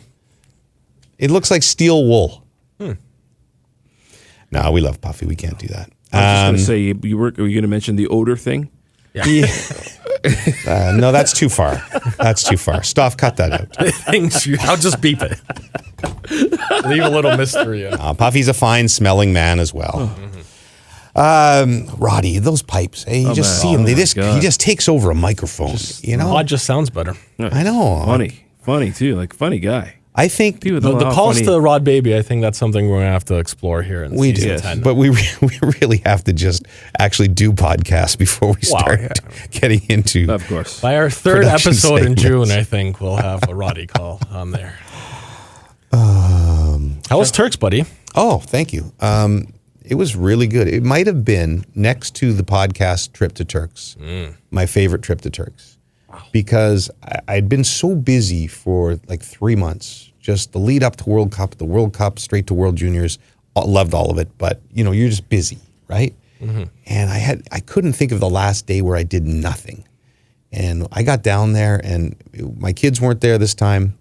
S1: It looks like steel wool. No, we love Puffy. We can't do that.
S2: I was just going to say, were you going to mention the odor thing?
S1: Yeah. No, that's too far. That's too far. Stoff, cut that out.
S4: I'll just beep it. Leave a little mystery in.
S1: Puffy's a fine-smelling man as well. Roddy, those pipes. You just see him. He just takes over a microphone.
S4: It just sounds better.
S1: I know.
S2: Funny too. Like funny guy.
S1: I think
S4: the calls to Rod Baby, I think that's something we're going to have to explore here in season 10.
S1: But we really have to just actually do podcasts before we start getting into.
S2: Of course.
S4: By our third episode in June, I think we'll have a Roddy call on there. How was Turks, buddy?
S1: Oh, thank you. It was really good. It might have been next to the podcast trip to Turks, my favorite trip to Turks. Because I'd been so busy for like 3 months, just the lead up to World Cup, the World Cup, straight to World Juniors, loved all of it. But you're just busy, right? Mm-hmm. And I couldn't think of the last day where I did nothing. And I got down there, and my kids weren't there this time,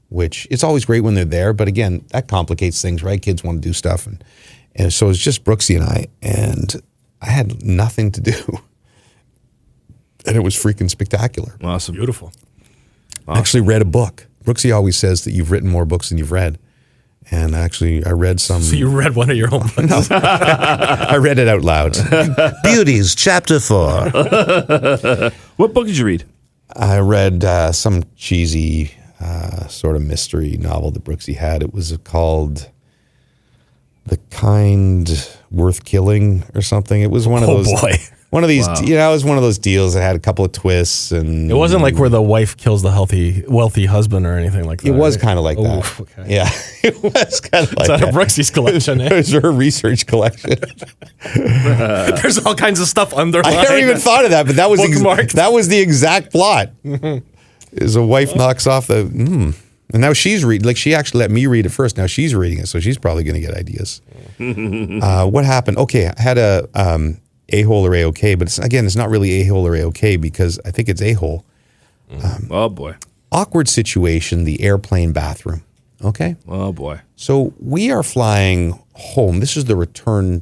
S1: which it's always great when they're there. But again, that complicates things, right? Kids want to do stuff, and so it's just Brooksy and I had nothing to do. And it was freaking spectacular.
S2: Awesome.
S4: Beautiful.
S1: I actually read a book. Brooksy always says that you've written more books than you've read. And actually, I read some.
S4: So you read one of your own books?
S1: No. I read it out loud. Beauties, Chapter 4.
S2: What book did you read?
S1: I read some cheesy sort of mystery novel that Brooksy had. It was called The Kind Worth Killing or something. It was one of those.
S4: Oh, boy.
S1: One of these, it was one of those deals that had a couple of twists, and
S4: It wasn't like where the wife kills the wealthy husband or anything like that.
S1: it was
S4: right?
S1: kind of like that.
S4: Okay.
S1: Yeah, it was kind of like
S4: It's out
S1: that.
S4: of Brooksy's collection.
S1: It was her research collection.
S4: There's all kinds of stuff underlined.
S1: I never even thought of that, but that was
S4: Bookmarked.
S1: that was the exact plot. Is a wife knocks off the and now she's reading. Like, she actually let me read it first. Now she's reading it, so she's probably going to get ideas. What happened? Okay, I had a a-hole or a-okay, but it's not really a-hole or a-okay because I think it's a-hole.
S2: Oh boy.
S1: Awkward situation, the airplane bathroom. Okay.
S2: Oh boy.
S1: So we are flying home. This is the return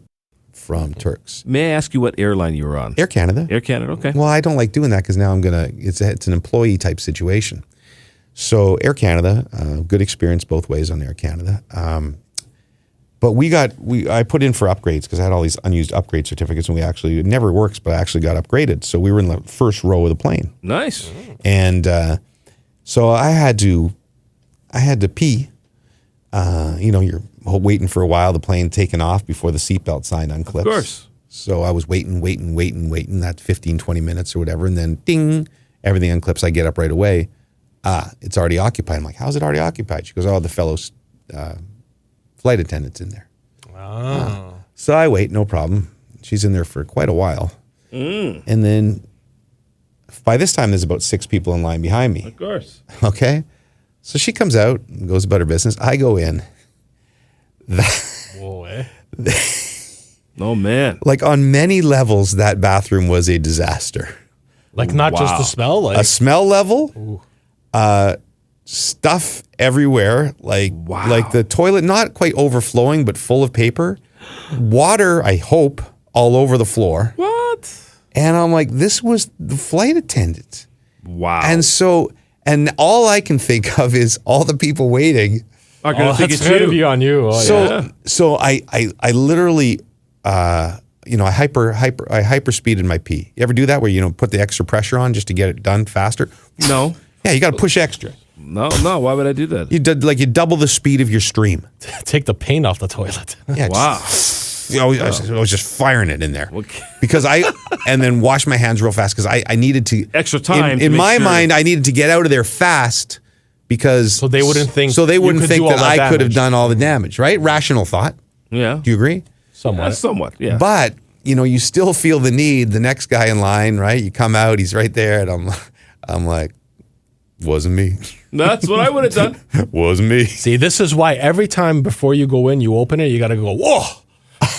S1: from Turks.
S2: May I ask you what airline you were on?
S1: Air Canada.
S2: Air Canada. Okay.
S1: Well, I don't like doing that because now it's an employee type situation. So Air Canada, good experience both ways on Air Canada. But I put in for upgrades because I had all these unused upgrade certificates, and it never works, but I actually got upgraded. So we were in the first row of the plane.
S2: Nice.
S1: And so I had to pee. You're waiting for a while, the plane taking off before the seatbelt sign unclips.
S2: Of course.
S1: So I was waiting, that 15, 20 minutes or whatever. And then ding, everything unclips. I get up right away. It's already occupied. I'm like, how's it already occupied? She goes, the fellow flight attendant's in there.
S4: Oh.
S1: So I wait, no problem. She's in there for quite a while. And then by this time, there's about 6 people in line behind me.
S2: Of course.
S1: Okay. So she comes out and goes about her business. I go in.
S4: Whoa, eh?
S2: Oh man.
S1: Like, on many levels, that bathroom was a disaster.
S4: Like, not just the smell? Like,
S1: A smell level, stuff everywhere, like the toilet not quite overflowing, but full of paper. Water, I hope, all over the floor.
S2: What?
S1: And I'm like, this was the flight attendant.
S2: Wow.
S1: And all I can think of is all the people waiting.
S2: Are gonna think
S4: that's
S2: it's
S4: going to
S2: you.
S4: be on you.
S1: So I literally I hyper speeded my pee. You ever do that where put the extra pressure on just to get it done faster?
S2: No.
S1: Yeah, you got to push extra.
S2: No. Why would I do that?
S1: You double the speed of your stream.
S4: Take the paint off the toilet.
S1: Yeah.
S2: Wow.
S1: I was just firing it in there
S2: Okay.
S1: because and then wash my hands real fast because I needed to
S2: Extra time to
S1: In
S2: make
S1: my
S2: sure.
S1: mind, I needed to get out of there fast because
S4: So they wouldn't think
S1: So they
S4: you
S1: wouldn't
S4: could
S1: think
S4: do all
S1: that
S4: that
S1: I could have
S4: damage.
S1: done all the damage. Right? Rational thought.
S2: Yeah.
S1: Do you agree?
S4: Somewhat.
S2: Somewhat. Yeah.
S1: But you still feel the need. The next guy in line, right? You come out, he's right there, and I'm like, wasn't me.
S2: That's what I would have done.
S1: Wasn't me.
S4: See, this is why every time before you go in, you open it, you got to go, whoa.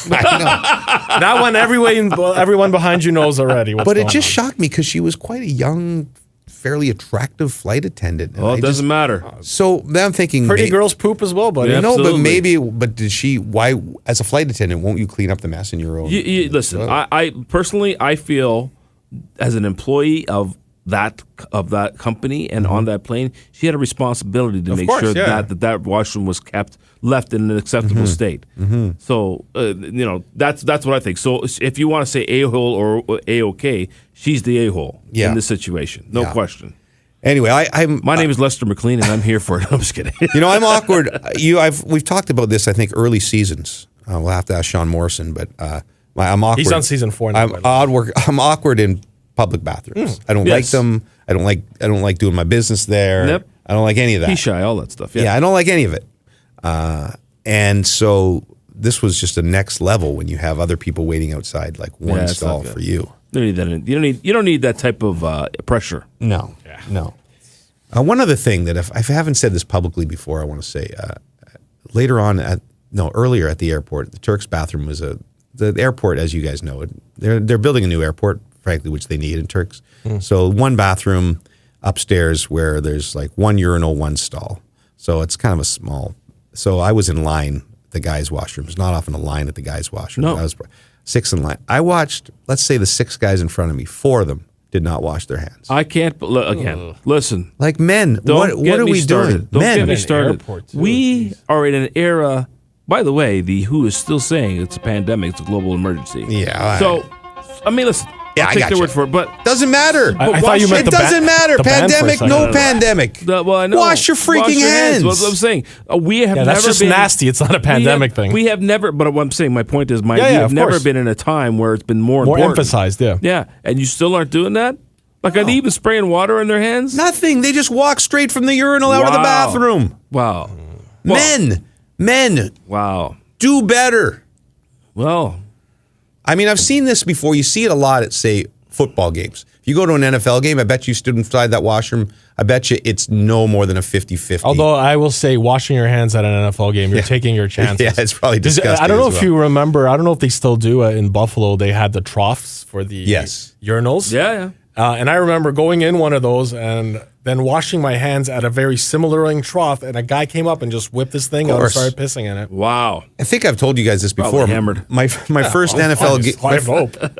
S4: That one, everyone behind you knows already what's
S1: But it
S4: going
S1: just
S4: on.
S1: shocked me because she was quite a young, fairly attractive flight attendant. And
S2: Well,
S1: I
S2: it doesn't matter.
S1: So then I'm thinking,
S4: Pretty girls poop as well, buddy.
S2: Yeah.
S1: No,
S2: Absolutely.
S1: but did she? Why, as a flight attendant, won't you clean up the mess in your own?
S2: Listen, I personally, I feel as an employee of that company and on that plane, she had a responsibility to make
S4: course,
S2: sure
S4: yeah.
S2: that washroom was left in an acceptable state. So that's what I think. So if you want to say a-hole or a-okay, she's the a-hole
S1: Yeah.
S2: in this situation, no
S1: Yeah.
S2: question.
S1: Anyway, I'm.
S2: My name is Lester McLean, and I'm here for it. I'm just kidding.
S1: I'm awkward. We've talked about this. I think early seasons. We'll have to ask Sean Morrison, but I'm awkward.
S4: He's on season 4 now.
S1: I'm awkward in public bathrooms. I don't like
S2: Yes.
S1: them. I don't like doing my business there.
S2: Yep.
S1: I don't like any of that.
S2: He's shy, all that stuff.
S1: Yeah, I don't like any of it. And so this was just a next level when you have other people waiting outside, like one
S2: Yeah, it's
S1: stall
S2: not good.
S1: for you.
S2: You don't need that. You don't need that type of pressure.
S1: No, no. One other thing that if I haven't said this publicly before, I want to say earlier at the airport, the Turks bathroom was the airport, as you guys know, they're building a new airport, frankly, which they need in Turks. So one bathroom upstairs where there's like one urinal, one stall. So it's kind of a small. So I was in line at the guys' washroom. It's not often a line at the guys' washroom.
S2: No.
S1: I was 6 in line. I watched, let's say the 6 guys in front of me, 4 of them did not wash their hands.
S2: I can't. Again, listen.
S1: Like men,
S2: Don't
S1: what
S2: get
S1: are
S2: me
S1: we
S2: started.
S1: doing?
S2: Don't
S1: Men.
S2: get me started.
S4: airport, too.
S2: We are in an era. By the way, the WHO is still saying it's a pandemic. It's a global emergency.
S1: Yeah.
S2: So, I mean, listen.
S1: Yeah,
S2: I'll
S1: I
S2: take
S1: got
S2: their
S1: you.
S2: word for it. But
S1: Doesn't matter.
S4: I thought you meant
S1: It doesn't matter.
S4: the ban for a
S1: Pandemic,
S4: second.
S1: no pandemic.
S2: well, I know.
S1: Wash your freaking
S2: Wash your
S1: hands.
S2: What I'm saying, we have never
S4: that's just
S2: been
S4: nasty. It's not a pandemic thing.
S2: We have never. But what I'm saying, my point is, we
S4: Yeah,
S2: have
S4: of
S2: never
S4: course.
S2: been in a time where it's been more
S4: More
S2: important.
S4: emphasized, yeah.
S2: Yeah, and you still aren't doing that. Like, are they even spraying water in their hands?
S1: Nothing. They just walk straight from the urinal out of the
S2: Wow.
S1: bathroom.
S2: Wow.
S1: Men,
S2: Wow.
S1: do better.
S2: Well,
S1: I mean, I've seen this before. You see it a lot at, say, football games. If you go to an NFL game, I bet you stood inside that washroom. I bet you it's no more than a 50-50.
S4: Although I will say, washing your hands at an NFL game, you're taking your chances.
S1: Yeah, it's probably disgusting.
S4: I don't know
S1: as
S4: if
S1: well.
S4: you remember. I don't know if they still do. In Buffalo, they had the troughs for the urinals.
S2: yeah.
S4: And I remember going in one of those and then washing my hands at a very similar trough, and a guy came up and just whipped this thing out and
S1: course.
S4: started pissing in it.
S2: Wow.
S1: I think I've told you guys this
S2: Probably
S1: before.
S2: hammered.
S1: My first NFL game.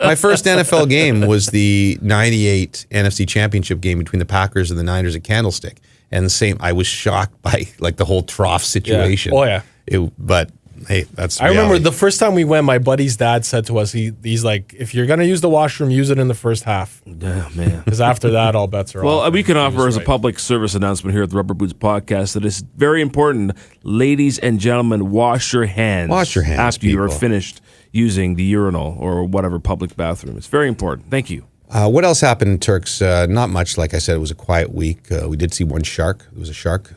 S1: My first NFL game was the '98 NFC Championship game between the Packers and the Niners at Candlestick, and the same. I was shocked by like the whole trough situation.
S4: Oh yeah.
S1: But hey, that's.
S4: I remember
S1: reality.
S4: the first time we went, my buddy's dad said to us, he's like, if you're going to use the washroom, use it in the first half.
S2: Yeah, man.
S4: Because after that, all bets are off.
S2: Well, we can offer
S4: He
S2: as
S4: was
S2: a
S4: right.
S2: public service announcement here at the Rubber Boots Podcast that it's very important, ladies and gentlemen, wash your hands.
S1: Wash your hands,
S2: after you are
S1: people.
S2: finished using the urinal or whatever public bathroom. It's very important. Thank you.
S1: What else happened in Turks? Not much. Like I said, it was a quiet week. We did see one shark. There was a shark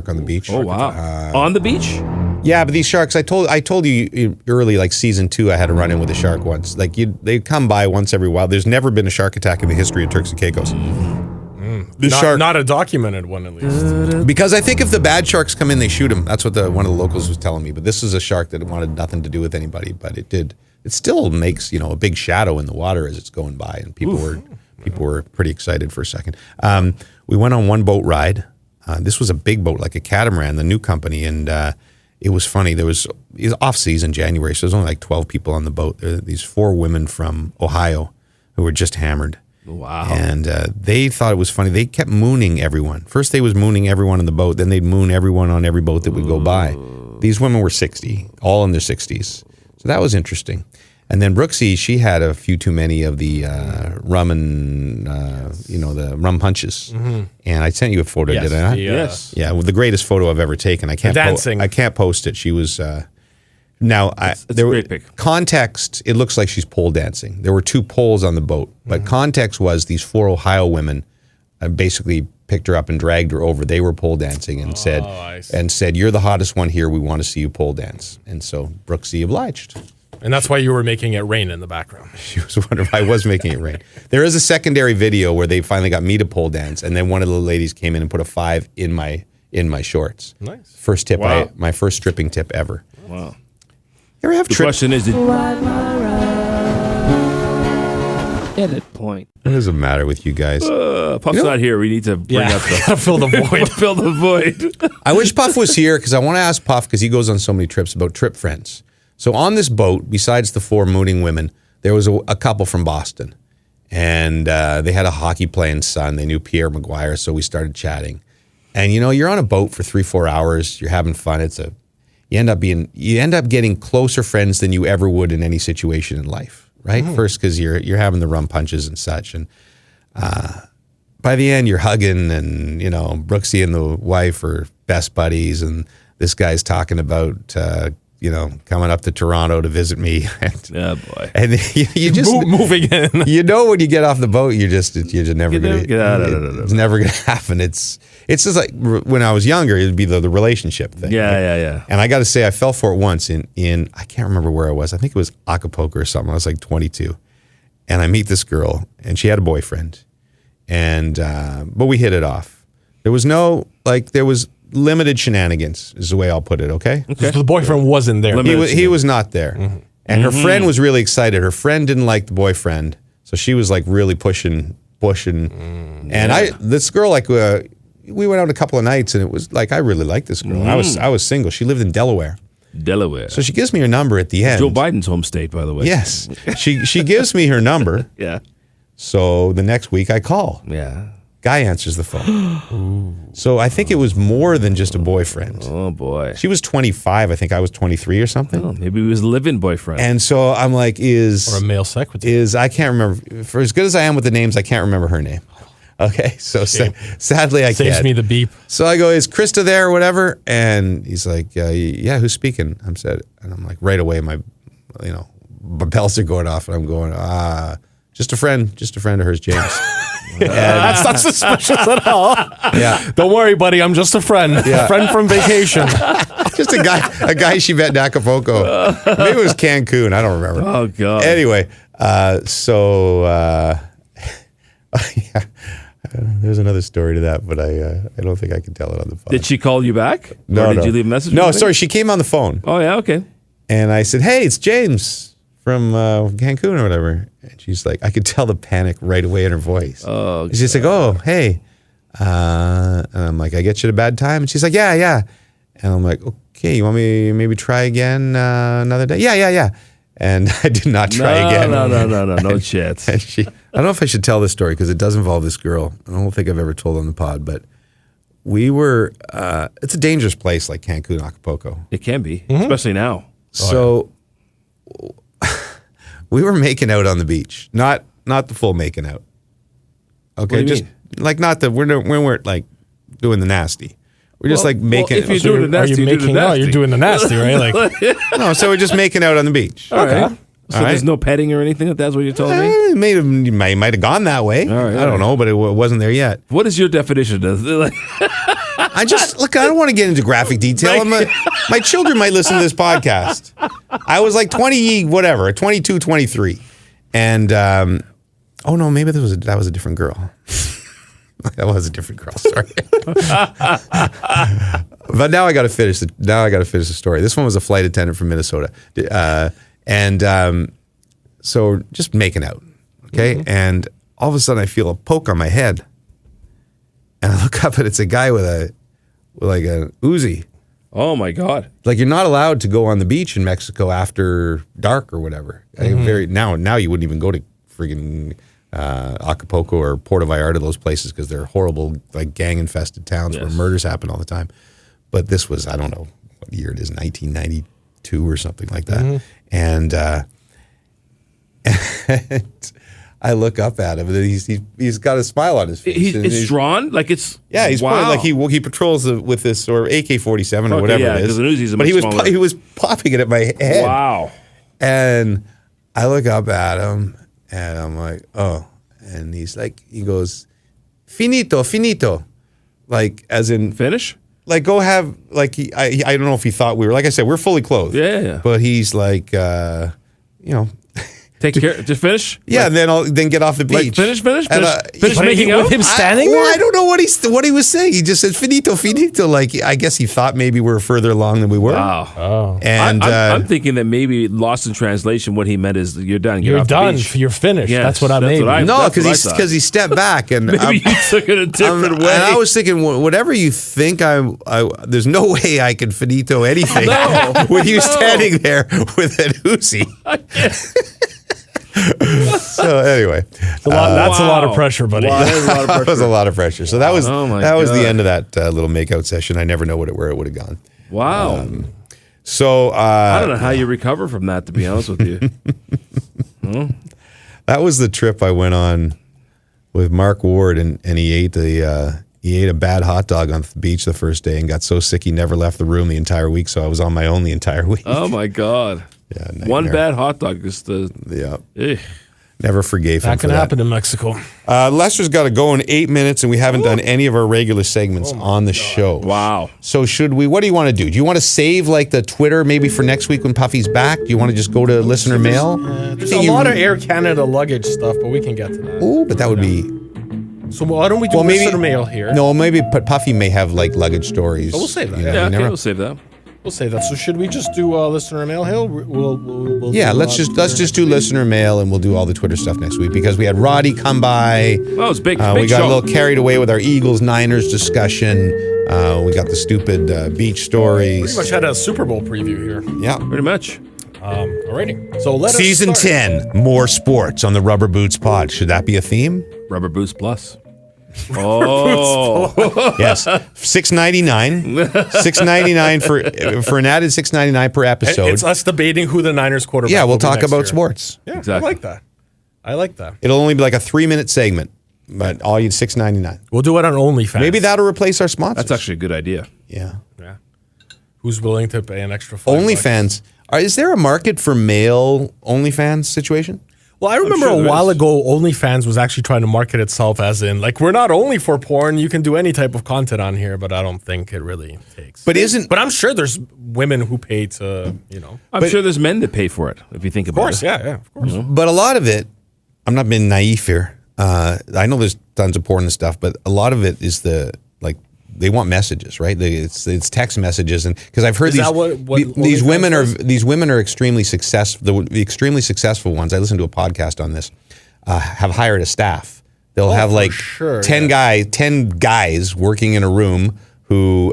S1: on the beach.
S2: Oh wow! On the beach?
S1: Yeah, but these sharks, I told you early, like season 2, I had a run in with a shark once. Like they come by once every while. There's never been a shark attack in the history of Turks and Caicos. The shark,
S4: Not a documented one, at least.
S1: because I think if the bad sharks come in, they shoot them. That's what one of the locals was telling me. But this is a shark that wanted nothing to do with anybody. But it did. It still makes a big shadow in the water as it's going by, and people were pretty excited for a second. We went on one boat ride. This was a big boat, like a catamaran, the new company, and it was funny. It was off season, January, so there's only like 12 people on the boat. There were these 4 women from Ohio who were just hammered.
S2: Wow.
S1: And they thought it was funny. They kept mooning everyone. First, they was mooning everyone on the boat. Then they'd moon everyone on every boat that would go by. These women were 60, all in their 60s. So that was interesting. And then Brooksy, she had a few too many of the rum and, the rum punches. Mm-hmm. And I sent you a photo,
S4: Yes,
S1: did I not?
S2: Yes.
S1: Yeah, well, the greatest photo I've ever taken. I can't
S4: dancing.
S1: I can't post it. She was... Now,
S2: It's a great pic.
S1: Context, it looks like she's pole dancing. There were 2 poles on the boat, but context was these 4 Ohio women basically picked her up and dragged her over. They were pole dancing and
S4: I see.
S1: said, "You're the hottest one here. We want to see you pole dance." And so Brooksy obliged.
S4: And that's why you were making it rain in the background.
S1: She was wondering if I was making it rain. There is a secondary video where they finally got me to pole dance, and then one of the ladies came in and put a 5 in my shorts.
S4: Nice.
S1: First tip,
S2: Wow.
S1: my first stripping tip ever.
S2: Wow.
S1: You ever have
S2: The
S1: tripped?
S2: question is, edit point.
S1: What does the matter with you guys?
S2: Puff's not here. We need to bring up the
S4: gotta fill the void.
S2: fill the void.
S1: I wish Puff was here because I want to ask Puff, because he goes on so many trips, about trip friends. So on this boat, besides the 4 mooning women, there was a couple from Boston. And they had a hockey playing son. They knew Pierre Maguire, so we started chatting. And you're on a boat for 3-4 hours. You're having fun. You end up getting closer friends than you ever would in any situation in life, right? First, because you're having the rum punches and such, and by the end you're hugging, and Brooksy and the wife are best buddies, and this guy's talking about coming up to Toronto to visit me, and
S2: Oh, boy.
S1: and you just
S4: Moving in.
S1: when you get off the boat, you're just never gonna
S2: get out.
S1: it's never gonna happen. It's just like when I was younger, it'd be the relationship thing.
S2: Yeah.
S1: And I got to say, I fell for it once in I can't remember where I was. I think it was Acapulco or something. I was like 22, and I meet this girl, and she had a boyfriend, and but we hit it off. There was limited shenanigans, is the way I'll put it. Okay.
S4: So the boyfriend wasn't there.
S1: He was not there, and her friend was really excited. Her friend didn't like the boyfriend, so she was like really pushing. And this girl, we went out a couple of nights, and it was like I really liked this girl. I was single. She lived in Delaware,
S2: Delaware.
S1: so she gives me her number at the end.
S2: Joe Biden's home state, by the way.
S1: Yes, she gives me her number.
S2: Yeah.
S1: So the next week I call.
S2: Yeah.
S1: Guy answers the phone. So I think it was more than just a boyfriend.
S2: Oh, boy.
S1: She was 25. I think I was 23 or something.
S2: Oh, maybe he was a live-in boyfriend.
S1: And so I'm like,
S4: Or a male secretary.
S1: I can't remember. For as good as I am with the names, I can't remember her name. Okay, so sadly I
S4: Saves
S1: can't.
S4: me the beep.
S1: So I go, is Krista there or whatever? And he's like, yeah, who's speaking? And I'm like, right away, my bells are going off, and I'm going, just a friend of hers, James.
S4: That's not suspicious at all.
S1: Yeah.
S4: Don't worry, buddy. I'm just a friend.
S1: Yeah.
S4: A friend from vacation.
S1: Just a guy she met in Acapulco. Maybe it was Cancun. I don't remember.
S2: Oh, God.
S1: Anyway, yeah. There's another story to that, but I don't think I can tell it on the phone.
S2: Did she call you back?
S1: No,
S2: Or did you leave a message?
S1: No,
S2: with me?
S1: sorry. She came on the phone,
S2: Oh, yeah, okay.
S1: and I said, "Hey, it's James from Cancun or whatever." And she's like, I could tell the panic right away in her voice.
S2: Oh,
S1: and she's like, "Oh, hey," and I'm like, "I get you at a bad time?" And she's like, "Yeah." And I'm like, "Okay, you want me to maybe try again another day?" Yeah. And I did not try again.
S2: No chance.
S1: And I don't know if I should tell this story because it does involve this girl. I don't think I've ever told on the pod, but we were, it's a dangerous place like Cancun, Acapulco.
S2: It can be, especially now.
S1: So we were making out on the beach, not the full making out. Okay,
S2: What do you
S1: just
S2: mean?
S1: like not the, we weren't like doing the nasty. We're just like making
S2: if you're doing the
S4: Are
S2: nasty,
S4: you making out? You're doing the nasty, right? Like,
S1: no, so we're just making out on the beach.
S2: All right. So
S1: All right.
S2: there's no petting or anything? That's what you're telling me?
S1: It might have gone that way.
S2: All right,
S1: I don't know, but it wasn't there yet.
S2: What is your definition of
S1: I don't want to get into graphic detail. My children might listen to this podcast. I was like 22, 23. And, oh no, maybe that was a different girl. That was a different girl, sorry. But now I got to finish the story. This one was a flight attendant from Minnesota. So just making out, okay? Mm-hmm. And all of a sudden I feel a poke on my head. And I look up and it's a guy with an Uzi.
S2: Oh my God.
S1: Like, you're not allowed to go on the beach in Mexico after dark or whatever. Now you wouldn't even go to friggin' Acapulco or Puerto Vallarta, those places, because they're horrible, like gang-infested towns where murders happen all the time. But this was, I don't know what year it is, 1992 or something like that. And I look up at him, and he's got a smile on his face.
S2: It's drawn? Like it's...
S1: Yeah, he's
S2: wow.
S1: like he patrols with this, or AK-47 or whatever it is.
S2: An Uzi's a
S1: but
S2: much
S1: he was popping it at my head.
S2: Wow.
S1: And I look up at him, and I'm like, oh. And he goes, finito. Like, as in...
S2: Finish?
S1: Like, go have, like, I don't know if he thought we were, like I said, we're fully clothed.
S2: Yeah.
S1: But he's like,
S2: Take care. Just finish?
S1: yeah, and then I'll get off the beach.
S2: Like finish?
S1: And,
S2: Finish making out?
S4: with him standing there?
S1: I don't know what he was saying. He just said finito. Like, I guess he thought maybe we were further along than we were.
S2: Wow.
S4: oh,
S1: And
S2: I'm thinking that maybe lost in translation, what he meant is you're done. Get
S4: you're
S2: off the
S4: done.
S2: beach.
S4: You're finished.
S2: Yes,
S4: that's what I
S2: that's
S4: made.
S2: what I-
S1: no,
S2: that's what I thought.
S1: because he stepped back and
S2: Maybe you took it a different way.
S1: And I was thinking, whatever you think, there's no way I can finito anything with you standing there with an Uzi. So anyway,
S4: That's a lot of pressure, buddy.
S2: Wow, that is a lot of
S1: that
S2: pressure.
S1: was a lot of pressure. So that was
S2: Oh my
S1: the
S2: God.
S1: end of that little makeout session. I never know where it would have gone.
S2: Wow.
S1: So
S2: I don't know how you recover from that, to be honest with you.
S1: that was the trip I went on with Mark Ward, and he ate a bad hot dog on the beach the first day and got so sick he never left the room the entire week. So I was on my own the entire week.
S2: Oh, my God.
S1: Yeah, nightmare.
S2: One bad hot dog. Just
S1: Never forgave him
S4: That
S1: for
S4: can happen in Mexico.
S1: Lester's got to go in 8 minutes, and we haven't done any of our regular segments on the show.
S2: Wow.
S1: So what do you want to do? Do you want to save like the Twitter maybe for next week when Puffy's back? Do you want to just go to listener mail?
S4: There's a lot of Air Canada luggage stuff, but we can get to that.
S1: Oh, but that would be...
S4: So why don't we do listener mail here?
S1: No, maybe Puffy may have like luggage stories.
S4: We'll save that.
S1: You know,
S2: Yeah,
S1: you
S2: okay,
S1: never-
S2: we'll save that.
S4: We'll say that. So should we just do listener mail, Hill? We'll
S1: Yeah,
S4: do,
S1: let's just do listener mail, and we'll do all the Twitter stuff next week because we had Roddy come by.
S2: Oh, it was big.
S1: We
S2: Big
S1: got
S2: show.
S1: a little carried away with our Eagles-Niners discussion. We got the stupid beach stories.
S4: Pretty much had a Super Bowl preview here.
S1: Yeah.
S2: Pretty much.
S4: Alrighty. So let
S1: Season
S4: us start.
S1: 10, more sports on the Rubber Boots Pod. Should that be a theme?
S2: Rubber Boots Plus. Oh,
S1: Yes, $6.99 for an added $6.99 per episode.
S4: It's us debating who the Niners quarterback.
S1: Yeah, we'll
S4: will be
S1: talk
S4: next
S1: about
S4: year.
S1: sports.
S4: Yeah,
S2: Exactly.
S4: I like that. I like that.
S1: It'll only be like a 3-minute segment, but all you $6.99.
S4: We'll do it on OnlyFans.
S1: Maybe that'll replace our sponsors.
S2: that's actually a good idea.
S1: yeah.
S4: Yeah. Who's willing to pay an extra $5?
S1: OnlyFans. Is there a market for male OnlyFans situation?
S4: Well, I remember
S2: sure
S4: a
S2: there
S4: while
S2: is.
S4: ago, OnlyFans was actually trying to market itself as in, like, we're not only for porn, you can do any type of content on here, but I don't think it really takes.
S1: But isn't
S4: But I'm sure there's women who pay to, you know.
S2: I'm sure there's men that pay for it, if you think
S4: Of
S2: about
S4: course,
S2: it.
S4: yeah, of course.
S1: but a lot of it, I'm not being naive here. I know there's tons of porn and stuff, but a lot of it is they want messages, right? It's text messages, and because I've heard
S4: Is
S1: these
S4: that what
S1: these
S4: OnlyFans
S1: women are extremely successful. The extremely successful ones. I listened to a podcast on this. Have hired a staff. They'll have
S4: for
S1: like
S4: sure,
S1: 10 guys working in a room who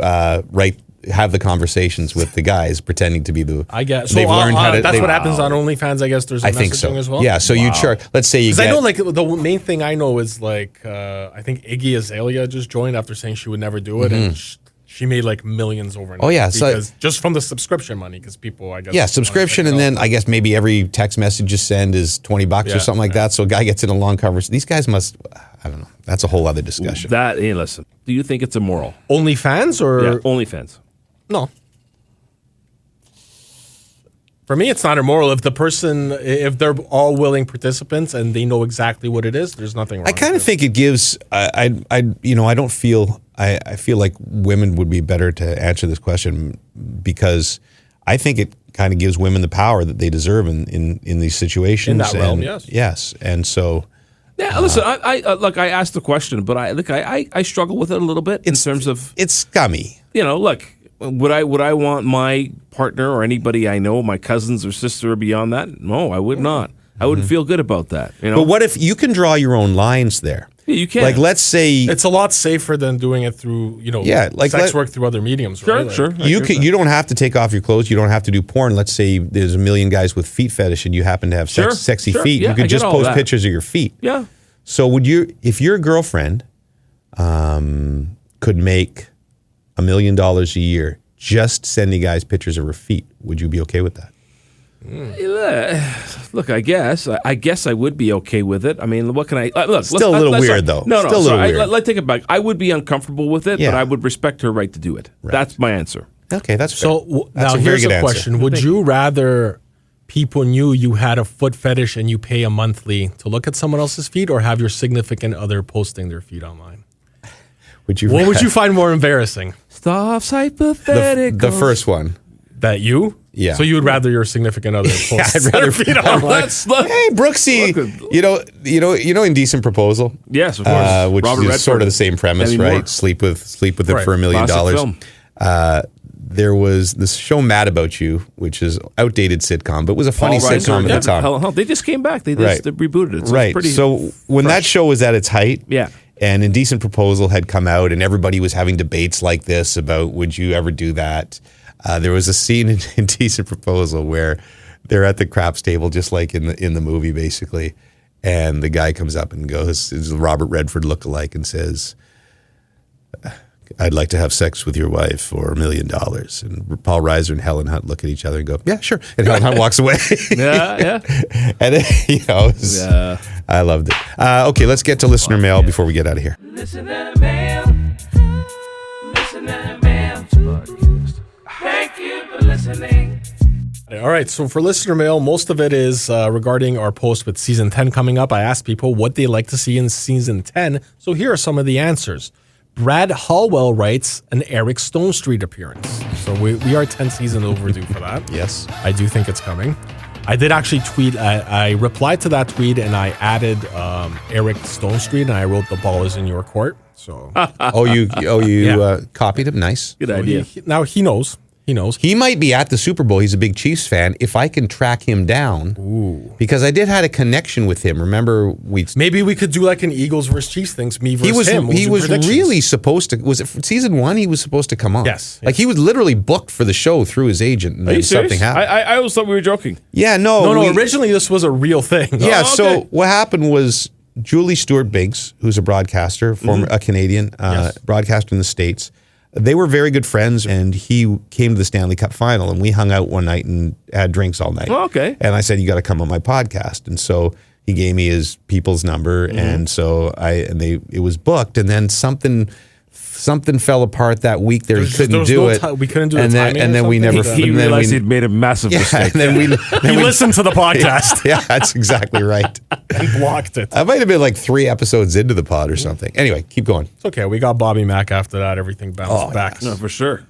S1: have the conversations with the guys, pretending to be the.
S4: I guess. So
S1: they've learned how to.
S4: that's what happens on OnlyFans, I guess. There's a
S1: I think
S4: messaging
S1: so.
S4: as well.
S1: Yeah. So you charge. Let's say you
S4: Because
S1: get.
S4: I know, like, the main thing I know is, like, I think Iggy Azalea just joined after saying she would never do it, and she made, like, millions overnight.
S1: Oh, yeah, so-
S4: because just from the subscription money, because people, I guess.
S1: Yeah,
S4: want to
S1: subscription,
S4: check it
S1: and
S4: out.
S1: then I guess maybe every text message you send is $20 or
S4: Yeah,
S1: something like that. So a guy gets in a long conversation. These guys must. I don't know. That's a whole other discussion.
S2: That, hey, listen, do you think it's immoral?
S4: OnlyFans or
S2: Yeah, OnlyFans.
S4: no? For me, it's not immoral if if they're all willing participants and they know exactly what it is. There's nothing wrong.
S1: I kind of think it gives. I don't feel. I feel like women would be better to answer this question because I think it kind of gives women the power that they deserve in these situations.
S4: In that realm,
S1: and,
S4: yes.
S1: and so
S2: Yeah, listen, I asked the question, but I struggle with it a little bit in terms of,
S1: it's scummy.
S2: look, would I want my partner or anybody I know, my cousins or sister or beyond that? No, I would not. I wouldn't feel good about that.
S1: But what if you can draw your own lines there?
S2: Yeah, you can.
S1: Like, let's say
S4: it's a lot safer than doing it through, sex work through other mediums.
S2: Sure,
S4: right? Like,
S2: sure.
S1: you don't have to take off your clothes. You don't have to do porn. Let's say there's a million guys with feet fetish, and you happen to have sexy
S2: sure.
S1: feet.
S2: Yeah,
S1: you could
S2: I
S1: just
S2: get all
S1: post
S2: that.
S1: pictures of your feet.
S2: Yeah.
S1: So would you, if your girlfriend could make $1 million a year just sending guys pictures of her feet, would you be okay with that?
S2: Look, I guess I would be okay with it. I mean, what can I look?
S1: Still a little weird, though.
S2: No,
S1: Still a little weird.
S2: Let's take it back. I would be uncomfortable with it,
S1: Yeah.
S2: but I would respect her right to do it.
S1: Right.
S2: That's my answer.
S1: Okay, that's fair.
S4: So
S1: That's
S4: now
S1: a very
S4: here's
S1: good
S4: a
S1: answer.
S4: question: would you rather people knew you had a foot fetish and you pay a monthly to look at someone else's feet, or have your significant other posting their feet online?
S1: Would you?
S4: What would you find more embarrassing?
S2: Stuff's hypothetical.
S1: the first one?
S4: That you?
S1: Yeah.
S4: So you would rather your significant other post
S1: I'd
S4: their
S1: rather
S4: feet online?
S1: Hey, Brooksy, you know, Indecent Proposal.
S2: Yes, of course.
S1: Which
S2: Robert
S1: is
S2: Redford
S1: sort of the same premise,
S2: Demi
S1: right?
S2: Moore.
S1: Sleep with it
S4: Right.
S1: for $1 million.
S2: Classic film.
S1: There was this show Mad About You, which is outdated sitcom, but was a funny
S2: Paul Reiser,
S1: sitcom at the time.
S2: Hell, they just came back. They
S1: Right.
S2: rebooted it. So
S1: Right.
S2: It's pretty
S1: So when that show was at its height,
S2: Yeah.
S1: and Indecent Proposal had come out, and everybody was having debates like this about would you ever do that. There was a scene in Indecent Proposal where they're at the craps table, just like in the movie, basically, and the guy comes up and goes, "Is Robert Redford lookalike?" and says, "I'd like to have sex with your wife for $1 million." And Paul Reiser and Helen Hunt look at each other and go, "Yeah, sure." And Helen Hunt walks away.
S2: Yeah.
S1: And it was, I loved it. Okay, let's get to listener mail before we get out of here.
S3: Listener mail. Listener mail. Thank you for listening.
S4: All right, so for listener mail, most of it is regarding our post with season 10 coming up. I asked people what they like to see in season 10, so here are some of the answers. Brad Hallwell writes an Eric Stone Street appearance. So we are 10 seasons overdue for that.
S1: Yes.
S4: I do think it's coming. I did actually tweet, I replied to that tweet and I added Eric Stone Street and I wrote the ball is in your court. So
S1: You
S4: Yeah.
S1: copied him. Nice.
S2: Good idea.
S4: now he knows. He knows.
S1: He might be at the Super Bowl. He's a big Chiefs fan. If I can track him down, because I did had a connection with him. Remember,
S4: Maybe we could do like an Eagles versus Chiefs things. Me versus
S1: he was
S4: him. We'll
S1: he
S4: do
S1: was
S4: predictions.
S1: really supposed to. Was it for season 1? He was supposed to come on.
S4: Yes,
S1: like he was literally booked for the show through his agent, and
S2: Are
S1: then
S2: you serious?
S1: something happened.
S2: I always thought we were joking.
S1: Yeah, no,
S4: No,
S1: we-
S4: originally this was a real thing.
S1: Yeah,
S2: Oh,
S1: so
S2: okay.
S1: what happened was Julie Stewart-Binks, who's a broadcaster, a Canadian broadcaster in the States, they were very good friends, and he came to the Stanley Cup final, and we hung out one night and had drinks all night.
S2: Oh, okay.
S1: And I said, you got to come on my podcast. And so he gave me his people's number, and so it was booked, and then something fell apart that week. He couldn't do it.
S4: We couldn't do
S1: and
S4: the
S1: then,
S4: timing.
S1: and then we never.
S2: He realized he'd made a massive mistake.
S1: And then
S4: He listened to the podcast
S1: yeah, that's exactly right.
S4: and blocked it.
S1: I might have been like 3 episodes into the pod or something. Anyway, keep going.
S4: It's okay. We got Bobby Mack after that. Everything bounced back.
S1: yes.
S2: No, for sure.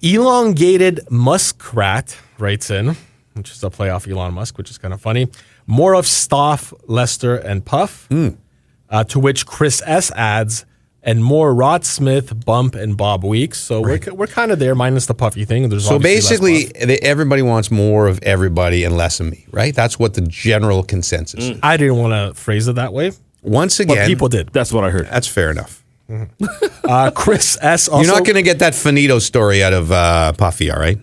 S4: Elongated Muskrat writes in, which is a play off Elon Musk, which is kind of funny. More of Stoff, Lester, and Puff. To which Chris S. adds, and more Rod Smith, Bump, and Bob Weeks. So we're kind of there, minus the Puffy thing. There's
S1: So
S4: obviously
S1: basically, everybody wants more of everybody and less of me, right? That's what the general consensus is.
S4: I didn't want to phrase it that way,
S1: Once
S4: but
S1: again,
S4: people did.
S2: That's what I heard.
S1: that's fair enough.
S4: Chris S. also...
S1: You're not going to get that Finito story out of Puffy, all right?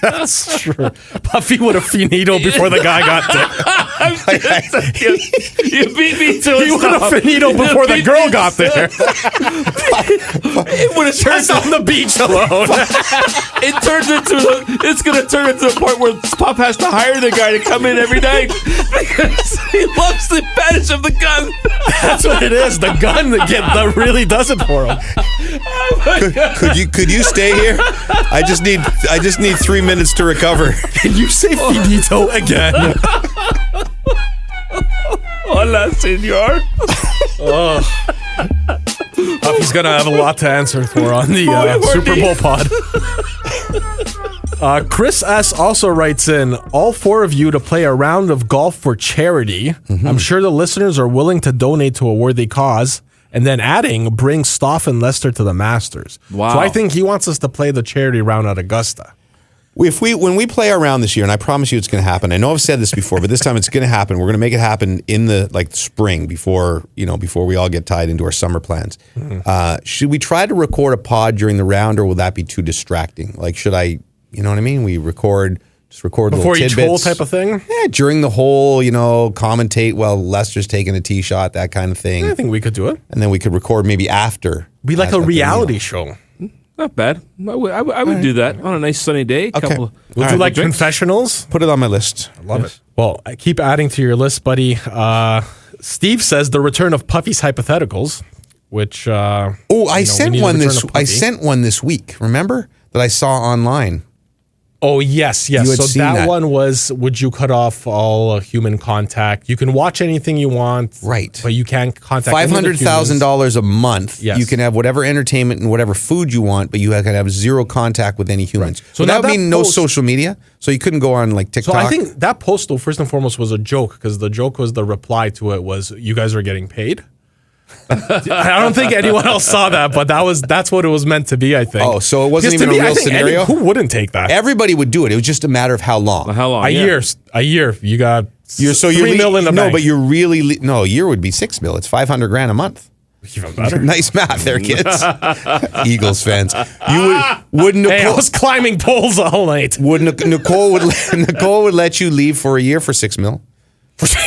S4: That's true. Puffy would have finito before the guy got there.
S2: You beat me to
S4: He
S2: it.
S4: would have finito before the girl got there.
S2: It would have turned
S4: Just on the beach alone.
S2: It's going to turn into the point where Puff has to hire the guy to come in every night because he loves the fetish of the gun.
S4: That's what it is. The gun that really does it for him.
S1: Could you stay here? I just need 3 minutes to recover.
S4: Can you say finito again?
S2: Hola, senor.
S4: Puffy's going to have a lot to answer for on the Super Bowl pod. Chris S. also writes in, all 4 of you to play a round of golf for charity. I'm sure the listeners are willing to donate to a worthy cause. And then adding, bring Stoff and Lester to the Masters.
S2: Wow.
S4: So I think he wants us to play the charity round at Augusta.
S1: When we play our round this year, and I promise you it's going to happen. I know I've said this before, but this time it's going to happen. We're going to make it happen in the spring before we all get tied into our summer plans. Should we try to record a pod during the round, or will that be too distracting? Like, should I, you know what I mean? We record
S4: Before
S1: little
S4: each
S1: tidbits.
S4: hole type of thing?
S1: Yeah, during the hole, commentate while Lester's taking a tee shot, that kind of thing.
S4: I think we could do it.
S1: And then we could record maybe after.
S4: Be like a reality show.
S2: Not bad. I would do that on a nice sunny day.
S1: Okay.
S4: We'll do like confessionals.
S1: Put it on my list.
S4: Love it. Well, I keep adding to your list, buddy. Steve says the return of Puffy's hypotheticals, which
S1: I sent one this week. Remember that I saw online.
S4: Oh, yes.
S1: You had
S4: So
S1: seen that.
S4: one was, would you cut off all human contact? You can watch anything you want.
S1: Right.
S4: But you can't contact any other humans.
S1: $500,000 a month.
S4: Yes.
S1: You can have whatever entertainment and whatever food you want, but you can have zero contact with any humans.
S4: Right.
S1: So
S4: now
S1: that would
S4: that
S1: mean no
S4: post-
S1: social media. So you couldn't go on like TikTok.
S4: So I think that post, though, first and foremost, was a joke, because the joke was the reply to it was, you guys are getting paid. I don't think anyone else saw that, but that's what it was meant to be, I think.
S1: Oh, so it wasn't
S4: Because to
S1: even a
S4: me, I
S1: real
S4: think
S1: scenario?
S4: who wouldn't take that?
S1: Everybody would do it. It was just a matter of how long.
S2: How long?
S4: A year. You got $3 million in the bank.
S1: but you're really a year would be $6 million. It's $500,000 a month.
S4: Even better.
S1: Nice math there, kids. Eagles fans. Would Nicole,
S4: Hey, I was climbing poles all night.
S1: would Nicole would let you leave for a year for $6 million?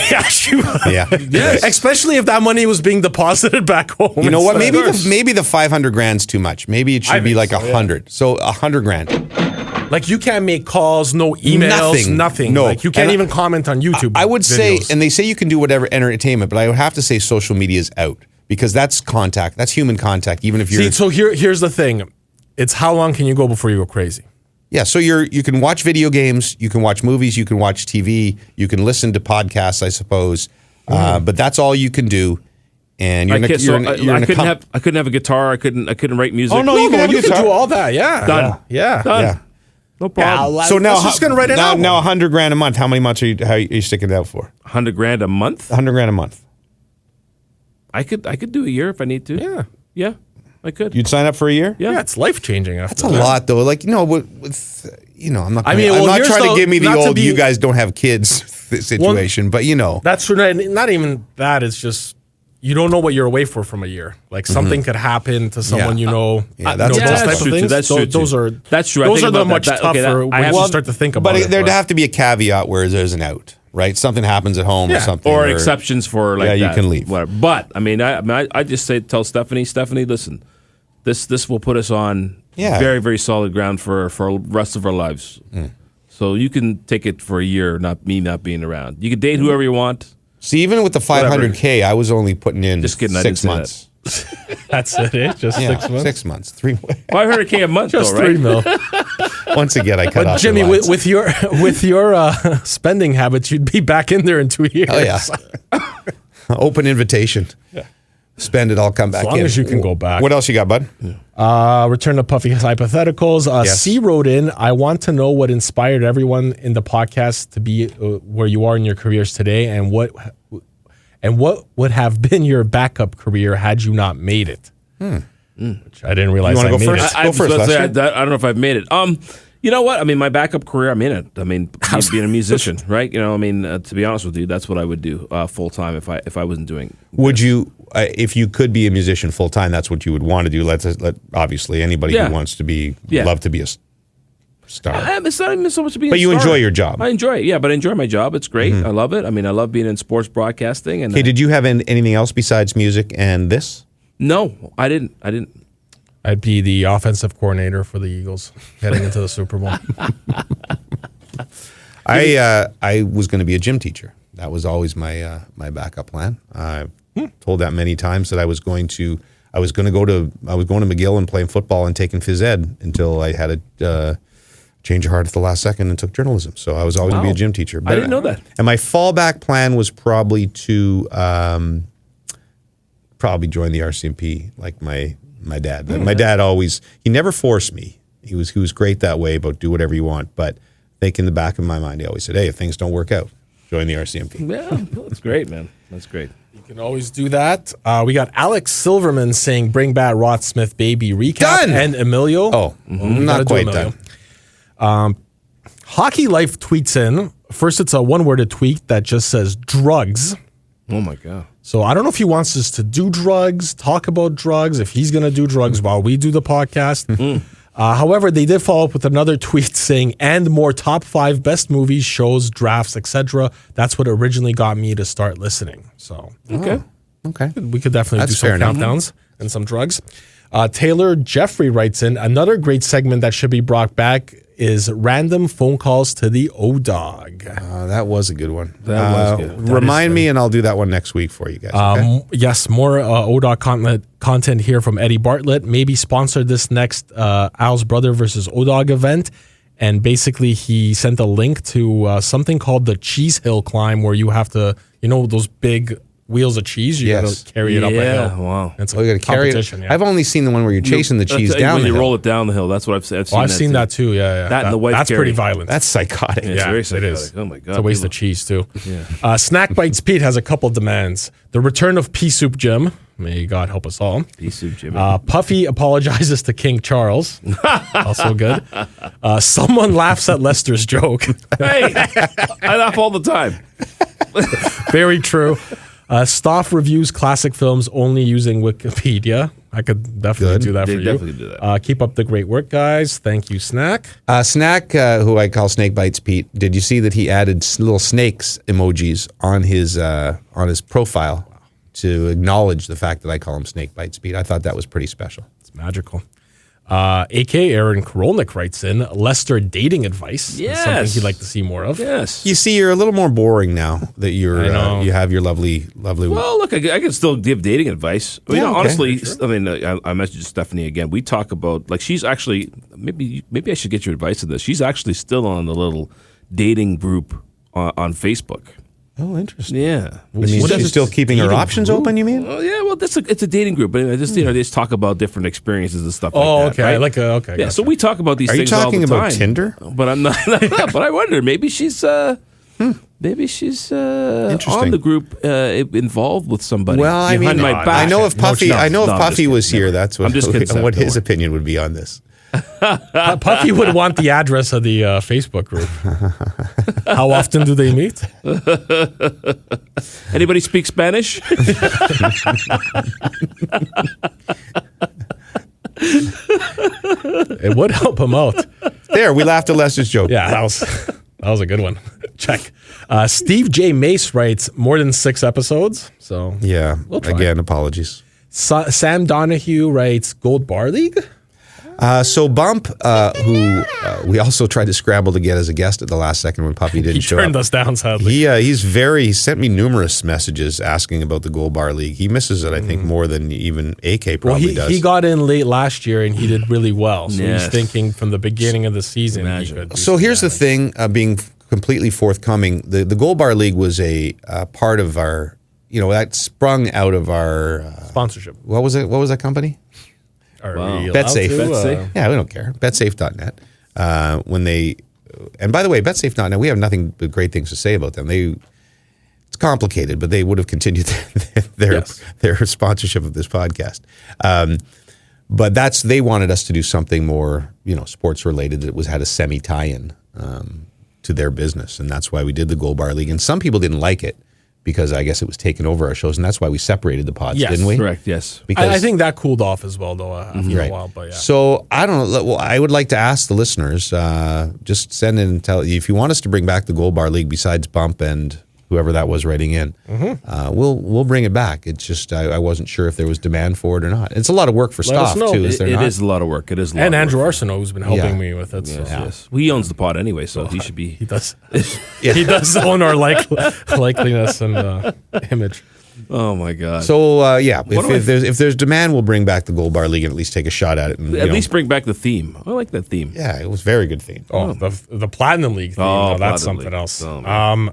S4: Yeah, she would.
S1: Yeah.
S2: Yes.
S4: Especially if that money was being deposited back home.
S1: You know what?
S4: instead.
S1: Maybe the $500,000's too much. Maybe it should be
S4: think
S1: like
S4: so,
S1: 100. So $100,000.
S4: Like, you can't make calls, no emails, nothing.
S1: No.
S4: Like, you can't
S1: And
S4: even comment on YouTube.
S1: I would say,
S4: videos.
S1: and they say you can do whatever entertainment, but I would have to say social media is out, because that's contact. That's human contact. Even if you're
S4: See, so here's the thing. It's how long can you go before you go crazy?
S1: Yeah, so you can watch video games, you can watch movies, you can watch TV, you can listen to podcasts, I suppose, but that's all you can do. And
S2: I couldn't have a guitar. I couldn't write music.
S1: Oh no, you can
S4: do all that. Yeah,
S2: Done.
S4: Yeah.
S2: Done.
S1: Yeah.
S2: No problem.
S1: So now,
S4: Let's just gonna write it out.
S1: now $100,000 a month. How many months are you sticking it out for?
S2: $100,000 a month.
S1: $100,000 a month.
S2: I could do a year if I need to. Yeah, I could.
S1: You'd sign up for a year?
S4: Yeah, it's life changing. After
S1: That's a lot, though. Like, with I'm not. I'm
S4: well,
S1: not
S4: here's
S1: trying to give me the
S4: not to
S1: old
S4: be-
S1: "you guys don't have kids" situation, but
S4: That's not even that. It's just you don't know what you're away for from a year. Like, something could happen to someone
S1: Yeah.
S4: Yeah,
S1: that's
S4: those
S1: true.
S4: type of
S2: true,
S4: things.
S2: that's true,
S4: Those
S2: too.
S4: are
S2: That's true. I
S4: Those
S2: think
S4: are the
S2: about
S4: much
S2: that. Okay,
S4: tougher
S2: I
S4: when
S2: have-
S4: you start to think about
S1: But
S4: it.
S1: there'd have to be a caveat where there's an out. right? Something happens at home or something.
S2: Or exceptions for like that.
S1: Yeah, you can leave.
S2: Whatever. But, I mean, I just tell Stephanie, listen, this will put us on very, very solid ground for the rest of our lives. So you can take it for a year, not being around. You can date whoever you want.
S1: See, even with the $500K, I was only putting in
S2: Just kidding,
S1: 6 months.
S4: That's it. Just 6 months.
S1: 6 months. 3
S2: $500K a month,
S4: Just
S2: though, right?
S4: $3 million.
S1: Once again, I cut
S4: But
S1: off
S4: Jimmy,
S1: the lines.
S4: with your spending habits, you'd be back in there in 2 years.
S1: Oh, yeah. Open invitation. Spend it, I'll come back in.
S4: As long as you can go back.
S1: What else you got, bud?
S4: Return to Puffy's hypotheticals.
S1: Yes.
S4: C wrote in, I want to know what inspired everyone in the podcast to be where you are in your careers today, and what would have been your backup career had you not made it? Which I didn't realize.
S1: You wanna
S4: I
S1: go
S4: made
S1: first?
S4: it.
S2: I
S1: Go
S2: was
S1: first,
S2: about to say,
S1: Lester.
S2: I don't know if I've made it. You know what? I mean, my backup career, I'm in it. I mean, being a musician, right? You know, I mean, to be honest with you, that's what I would do full time if I wasn't doing.
S1: Would you, if you could be a musician full time, that's what you would want to do? Let obviously anybody
S2: Yeah.
S1: who wants to be,
S2: Yeah.
S1: love to be a star.
S2: It's not even so much being.
S1: But
S2: a
S1: you
S2: star.
S1: enjoy your job.
S2: I enjoy it. Yeah, but I enjoy my job. It's great. I love it. I mean, I love being in sports broadcasting. And
S1: Okay, did you have anything else besides music and this?
S2: no, I didn't.
S4: I'd be the offensive coordinator for the Eagles heading into the Super Bowl.
S1: I was going to be a gym teacher. That was always my my backup plan. I told that many times that I was going to go to McGill and playing football and taking phys ed until I had a change of heart at the last second and took journalism. So I was always going to be a gym teacher.
S2: I didn't know that.
S1: And my fallback plan was probably to probably join the RCMP like my dad. My dad always, he never forced me. He was great that way about do whatever you want. But I think in the back of my mind, he always said, hey, if things don't work out, join the RCMP.
S2: Yeah, that's great, man. That's great.
S4: You can always do that. We got Alex Silverman saying, bring back Rod Smith Baby recap.
S1: Done.
S4: And Emilio.
S1: Oh,
S4: We gotta
S1: not
S4: do
S1: quite
S4: Emilio.
S1: done.
S4: Hockey Life tweets in. First, it's a one-worded tweet that just says drugs.
S2: Oh my god.
S4: So I don't know if he wants us to do drugs, talk about drugs, if he's going to do drugs while we do the podcast. However, they did follow up with another tweet saying, and more top 5 best movies, shows, drafts, etc. That's what originally got me to start listening. So
S2: Okay.
S1: Okay.
S4: we could definitely
S1: That's
S4: do some
S1: fair enough.
S4: countdowns and some drugs. Taylor Jeffrey writes in, another great segment that should be brought back is random phone calls to the O-Dog.
S1: That was a good one.
S2: That was good.
S1: Remind me, and I'll do that one next week for you guys. Okay?
S4: Yes, more O-Dog content here from Eddie Bartlett. Maybe sponsor this next Al's Brother versus O-Dog event. And basically, he sent a link to something called the Cheese Hill Climb, where you have to, those big wheels of cheese, you
S1: Yes.
S4: got to carry it up a
S2: Yeah,
S4: hill.
S2: wow.
S4: It's a
S1: Oh, you got to carry it.
S4: competition, yeah.
S1: I've only seen the one where you're chasing the cheese down
S2: when
S1: the
S2: you
S1: hill.
S2: roll it down the hill. That's what I've seen.
S4: I've seen that too. Yeah.
S2: That and the wife
S4: That's
S2: carry.
S4: pretty violent.
S1: That's psychotic.
S2: It's
S4: yeah,
S2: very
S4: it
S2: psychotic.
S4: is.
S2: Oh my god.
S4: It's a waste of cheese too. Snack Bites Pete has a couple demands: the return of Pea Soup Jim. May God help us all.
S2: Pea soup, Jimmy.
S4: Puffy apologizes to King Charles. Also good. Someone laughs at Lester's joke.
S2: Hey, I laugh all the time.
S4: Very true. Stoff reviews classic films only using Wikipedia. I could definitely
S1: Good.
S4: do that
S2: They
S4: for you.
S2: definitely do that.
S4: Keep up the great work, guys. Thank you, Snack.
S1: Snack, who I call Snake Bites Pete, did you see that he added little snakes emojis on his profile to acknowledge the fact that I call him Snake Bites Pete? I thought that was pretty special.
S4: It's magical. AK Aaron Korolnik writes in Lester dating advice.
S2: Yes.
S4: Something he'd like to see more of.
S2: Yes.
S1: You see, you're a little more boring now that
S4: I know.
S1: you have your lovely.
S2: Well, look, I can still give dating advice. I mean,
S1: Yeah, okay.
S2: honestly, I mean, I messaged Stephanie again. We talk about like she's actually maybe I should get your advice on this. She's actually still on the little dating group on Facebook.
S1: Oh, interesting.
S2: Yeah.
S1: I mean, she's still keeping her options open. You mean?
S2: Oh yeah, well, it's a dating group, but they just talk about different experiences and stuff.
S4: Oh,
S2: like that,
S4: okay.
S2: right?
S4: Okay.
S2: Yeah,
S4: gotcha.
S2: so we talk about these
S1: Are you
S2: things all
S1: talking
S2: the
S1: about
S2: time.
S1: Tinder?
S2: But I'm not. But I wonder, maybe she's on the group involved with somebody.
S1: Well, I mean,
S2: behind my back.
S1: I know if Puffy,
S2: No,
S1: I know if
S2: I'm just
S1: Puffy
S2: kidding.
S1: was here, that's what
S2: I'm just kidding,
S1: what
S2: Seth,
S1: his
S2: don't
S1: opinion would be on this.
S4: Puffy would want the address of the Facebook group. How often do they meet?
S2: Anybody speak Spanish?
S4: It would help him out.
S1: There, we laughed at Lester's joke.
S4: Yeah, that was a good one. Check. Steve J. Mace writes more than 6 episodes. So
S1: Yeah.
S4: We'll try.
S1: Again, apologies.
S4: Sam Donahue writes Gold Bar League.
S1: So Bump, who we also tried to scramble to get as a guest at the last second when Puffy didn't
S4: He
S1: show
S4: turned
S1: up.
S4: us down, sadly.
S1: He sent me numerous messages asking about the Gold Bar League. He misses it, I think, more than even AK probably does.
S4: He got in late last year and he did really well. So
S2: Yes.
S4: he's thinking from the beginning of the season. He could do
S1: So here's the
S4: something.
S1: thing, being completely forthcoming, the Gold Bar League was a part of our, that sprung out of our,
S4: Sponsorship.
S1: what was it? What was that company?
S4: Are
S2: Wow.
S4: we allowed
S1: BetSafe.
S4: to?
S2: BetSafe.
S1: Yeah, we don't care. BetSafe.net. And by the way, BetSafe.net, we have nothing but great things to say about them. It's complicated, but they would have continued their sponsorship of this podcast. But they wanted us to do something more, sports related that had a semi tie-in to their business, and that's why we did the Gold Bar League. And some people didn't like it because I guess it was taking over our shows, and that's why we separated the pods,
S4: Yes.
S1: didn't we?
S2: Correct, yes.
S1: Because
S4: I think that cooled off as well, though, after a while. But yeah.
S1: So I don't know. Well, I would like to ask the listeners, just send in and tell if you want us to bring back the Gold Bar League besides Bump and whoever that was writing in. We'll bring it back. It's just I wasn't sure if there was demand for it or not. It's a lot of work for
S4: Let us
S1: staff
S4: know.
S1: too. Is there
S2: It
S1: not?
S2: is a lot of work. It is a lot
S4: And
S2: of
S4: Andrew
S2: work.
S4: Arsenault, who's been helping
S1: Yeah.
S4: me with it. So.
S2: Yes, yes. He owns the pod anyway, so he should be.
S4: He does. He does own our likeliness and image.
S2: Oh my God.
S1: So yeah,
S2: What do I-
S1: if there's demand, we'll bring back the Gold Bar League and at least take a shot at it. And,
S2: At least bring back the theme. I like that theme.
S1: yeah, it was a very good theme.
S4: Oh, the Platinum League theme.
S2: Oh,
S4: no, that's
S2: Platinum
S4: something
S2: League.
S4: else.
S2: Oh,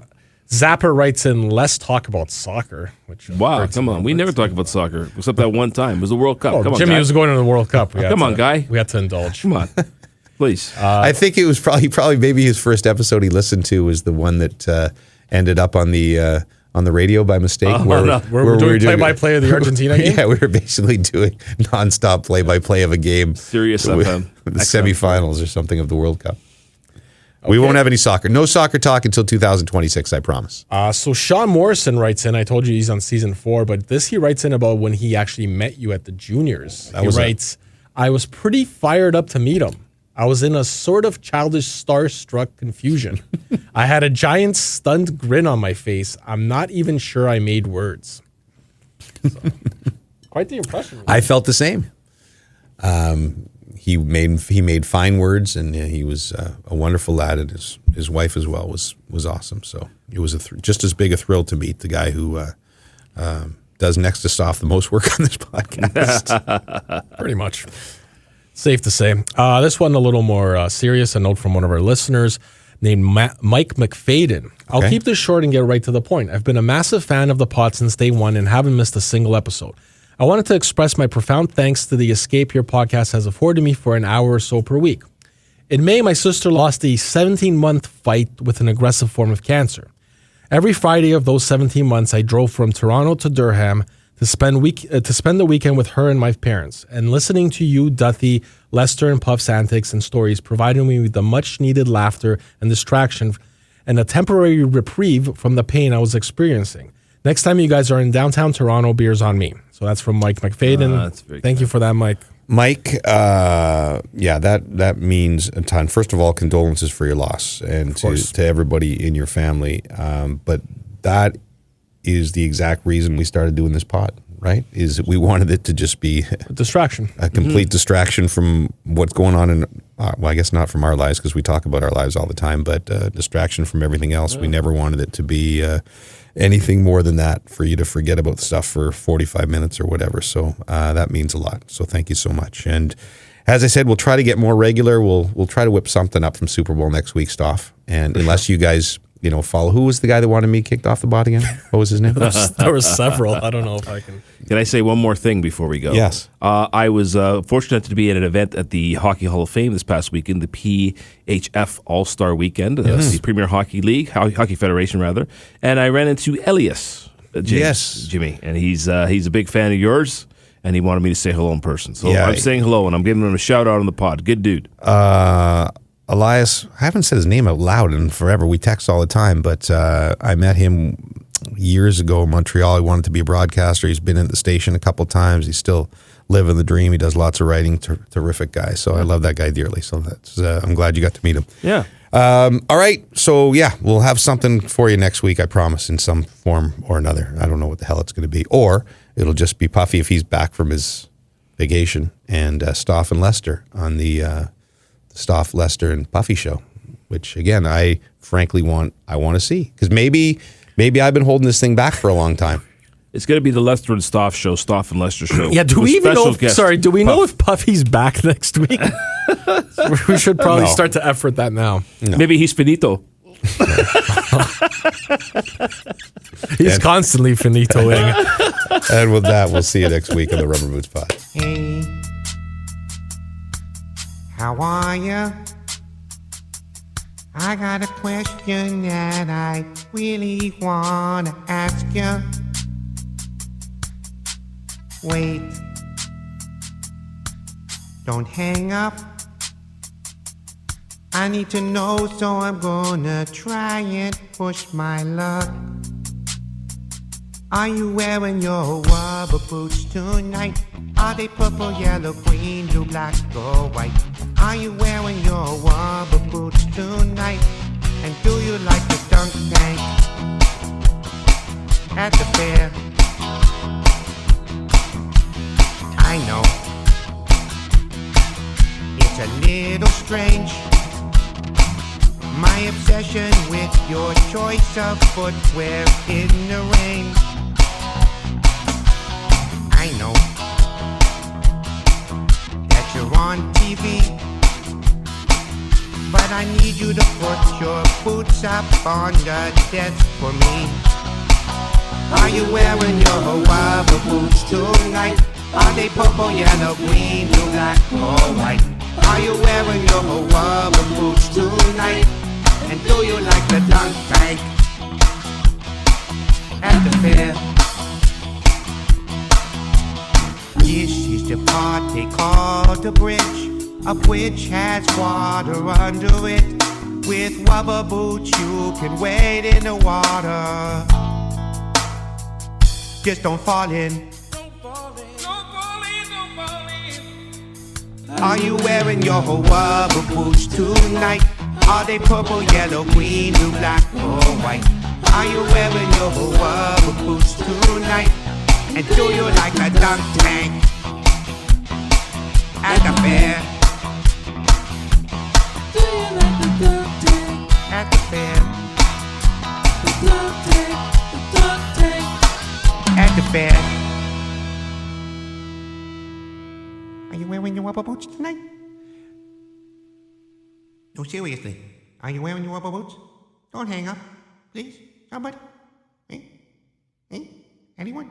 S4: Zapper writes in, let's talk about soccer. Which
S2: Wow,
S4: hurts
S2: come
S4: a
S2: on.
S4: little
S2: We
S4: bit.
S2: never talk about soccer except that one time. It was the World Cup.
S4: Oh,
S2: Come on,
S4: Jimmy
S2: guy.
S4: was going to the World Cup.
S2: Come on, guy.
S4: We had to indulge.
S2: Come on. Please.
S1: I think it was probably maybe his first episode he listened to was the one that ended up on the radio by mistake.
S4: Where we're doing play-by-play of the Argentina game?
S1: Yeah, we were basically doing nonstop play-by-play of a game.
S2: Serious
S1: with
S2: FM.
S1: the semifinals or something of the World Cup. We won't have any soccer. No soccer talk until 2026, I promise.
S4: So Sean Morrison writes in, I told you he's on season 4, but he writes in about when he actually met you at the juniors. He writes, I was pretty fired up to meet him. I was in a sort of childish starstruck confusion. I had a giant stunned grin on my face. I'm not even sure I made words. So, quite the impression.
S1: I felt the same. He made fine words, and he was a wonderful lad, and his wife as well was awesome. So it was just as big a thrill to meet the guy who does next to Soft the most work on this podcast.
S4: Pretty much. Safe to say. This one a little more serious. A note from one of our listeners named Mike McFadden. I'll
S1: Okay.
S4: keep this short and get right to the point. I've been a massive fan of the pod since day one and haven't missed a single episode. I wanted to express my profound thanks to the escape your podcast has afforded me for an hour or so per week. In May, my sister lost a 17-month fight with an aggressive form of cancer. Every Friday of those 17 months, I drove from Toronto to Durham to spend the weekend with her and my parents. And listening to you, Duthie, Lester, and Puff's antics and stories provided me with the much-needed laughter and distraction and a temporary reprieve from the pain I was experiencing. Next time you guys are in downtown Toronto, beer's on me. So that's from Mike McFadden.
S2: That's very
S4: Thank you for that, Mike.
S1: Mike, that means a ton. First of all, condolences for your loss and to everybody in your family. But that is the exact reason we started doing this pod, right? Is that we wanted it to just be
S4: Distraction.
S1: a complete distraction from what's going on in, well, I guess not from our lives because we talk about our lives all the time, but distraction from everything else. We never wanted it to be anything more than that, for you to forget about stuff for 45 minutes or whatever. So that means a lot. So thank you so much. And as I said, we'll try to get more regular. We'll try to whip something up from Super Bowl next week, Stoff. And unless you guys, follow. Who was the guy that wanted me kicked off the bot again? What was his name?
S4: There were several. I don't know if I can.
S2: Can I say one more thing before we go?
S1: Yes.
S2: I was fortunate to be at an event at the Hockey Hall of Fame this past weekend, the PHF All-Star Weekend, the Premier Hockey League, Hockey Federation, rather. And I ran into Elias, Jimmy. And he's a big fan of yours, and he wanted me to say hello in person. So I'm saying hello, and I'm giving him a shout-out on the pod. Good dude.
S1: Elias, I haven't said his name out loud in forever. We text all the time, but I met him years ago in Montreal. He wanted to be a broadcaster. He's been at the station a couple times. He still living the dream. He does lots of writing. Terrific guy. So I love that guy dearly. So that's I'm glad you got to meet him.
S2: Yeah.
S1: All right. So yeah, we'll have something for you next week. I promise, in some form or another. I don't know what the hell it's going to be, or it'll just be Puffy if he's back from his vacation, and Stoff and Lester on the Stoff, Lester, and Puffy show, which again I frankly want to see, because maybe I've been holding this thing back for a long time.
S2: It's going to be the Lester and Stoff show, Stoff and Lester show.
S4: Yeah, do
S2: with
S4: we even
S2: special
S4: know? If,
S2: guest
S4: sorry, do we know
S2: Puff.
S4: if Puffy's back next week? We should probably
S1: No.
S4: start to effort that now.
S2: Maybe he's Finito.
S4: He's constantly finitoing.
S1: And with that, we'll see you next week on the Rubber Boots Pod.
S10: Hey, how are you? I got a question that I really want to ask you. Wait, don't hang up. I need to know, so I'm gonna try and push my luck. Are you wearing your rubber boots tonight? Are they purple, yellow, green, blue, black, or white? Are you wearing your rubber boots tonight? And do you like the dunk tank at the fair? I know it's a little strange, my obsession with your choice of footwear in the rain. I know that you're on TV, but I need you to put your boots up on the desk for me. Are you wearing your rubber boots tonight? Are they purple, yellow, green, blue, black, or white? Are you wearing your rubber boots tonight? And do you like the dunk tank at the fair? This is the part they call the bridge. A bridge has water under it. With rubber boots you can wade in the water. Just don't fall in. Are you wearing your rubber boots tonight? Are they purple, yellow, green, blue, black, or white? Are you wearing your rubber boots tonight? And do you like a dunk tank at the fair? Do you like the dunk tank at the fair? The dunk tank at the fair. Are you wearing your rubber boots tonight? No, seriously. Are you wearing your rubber boots? Don't hang up. Please. Somebody. Hey? Hey? Anyone?